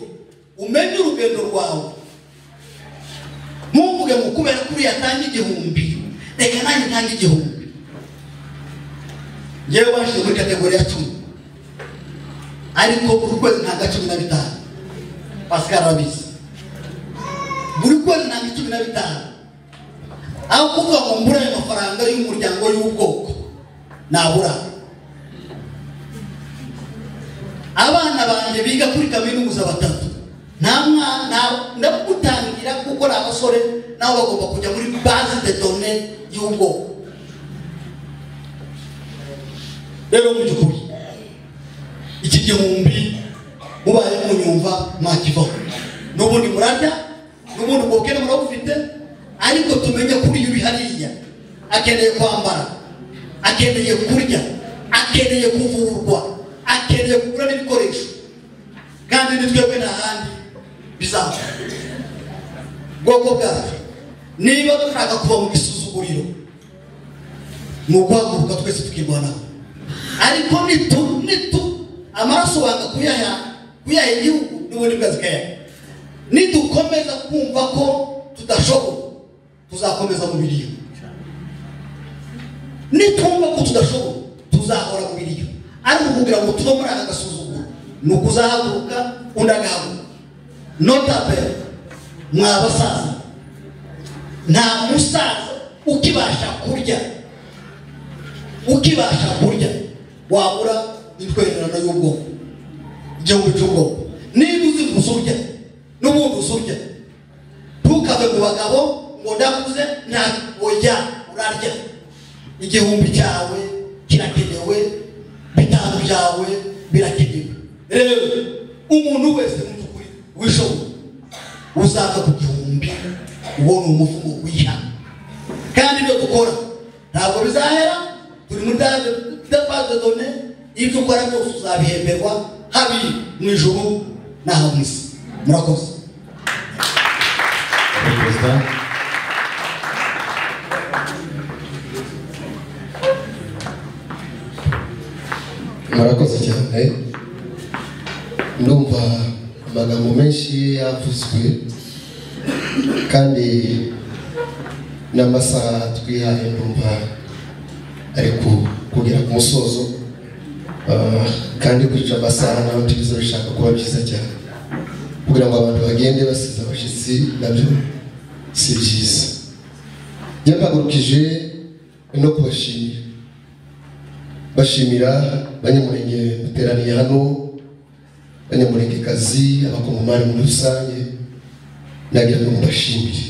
umenye urugendo rwawe. Mumvuge ngo kubera kuri yatanga igihumbi reka nanjye ntanga igihumbi. Ngewe washyize muri kategori ya 10, ariko buri kwezi ntanga 15. Pascal arabizi, buri kwezi ntanga 15. Aho kuvuga ngo mbura ayo mafaranga y'umuryango y'ubwoko nabura. Abana banjye biga kuri kaminuza 3, ndakutangira kuko abasore nabo bagomba kujya muri base de données y'ubwoko. Rero mu by'ukuri iki gihumbi mubaye munyumva mwakivaho, n'ubundi murarya, n'ubundi bwokene murabufite, ariko tumenye kuri iyo bihariya akeneye kwambara, akeneye kurya, akeneye kuvurwa, akeneye kugura n'ibikoresho, kandi nitwebwe n'ahandi bizaba. Bwoko bwacu niba dushaka kuva mu gisuzuguriro ni uguhaguruka twese tukirwanaho, ariko nitu amaraso wanga kuyaha igihugu n'ubundi bwazikaya. Nidukomeza kumva ko tudashoboye tuzakomeza mu biriyo, nitumva ko tudashoboye tuzahora mu biriyo. Ariko kugira ngo tuve muri aka gasuzuguro ni ukuzahaguruka undi agahaguruka. Notabene mwabasaza, nta musaza ukibasha kurya wabura intwererano y'ubwoko, igihumbi cy'ubwoko. Niba uzi gusurya n'ubundi usurya ntukave mu bagabo ngo ndakuze nta oya urarya igihumbi cyawe kirakenewe bitanu byawe birakenewe rero umuntu wese mu by'ukuri wishoboye uzaza ku gihumbi uwo ni umuvumo wiha kandi ibyo dukora ntabwo bizahera turi muri base done ibyo ukora byose uzabihemberwa habi mu ijuru n'aho mu isi murakoze murakoze cyane ndumva amagambo menshi yavuzwe kandi n'amasaha twihaye ndumva ariko kugera ku musozo kandi kwica amasaha nawe tubizo bishaka kuba byiza cyane kugira ngo abantu bagende basize abashyitsi nabyo si byiza njye mpagurukije no kubashimira bashimira abanyamurenge duteraniye hano abanyamurengekazi abakongomani muri rusange nagira ngo mbashimire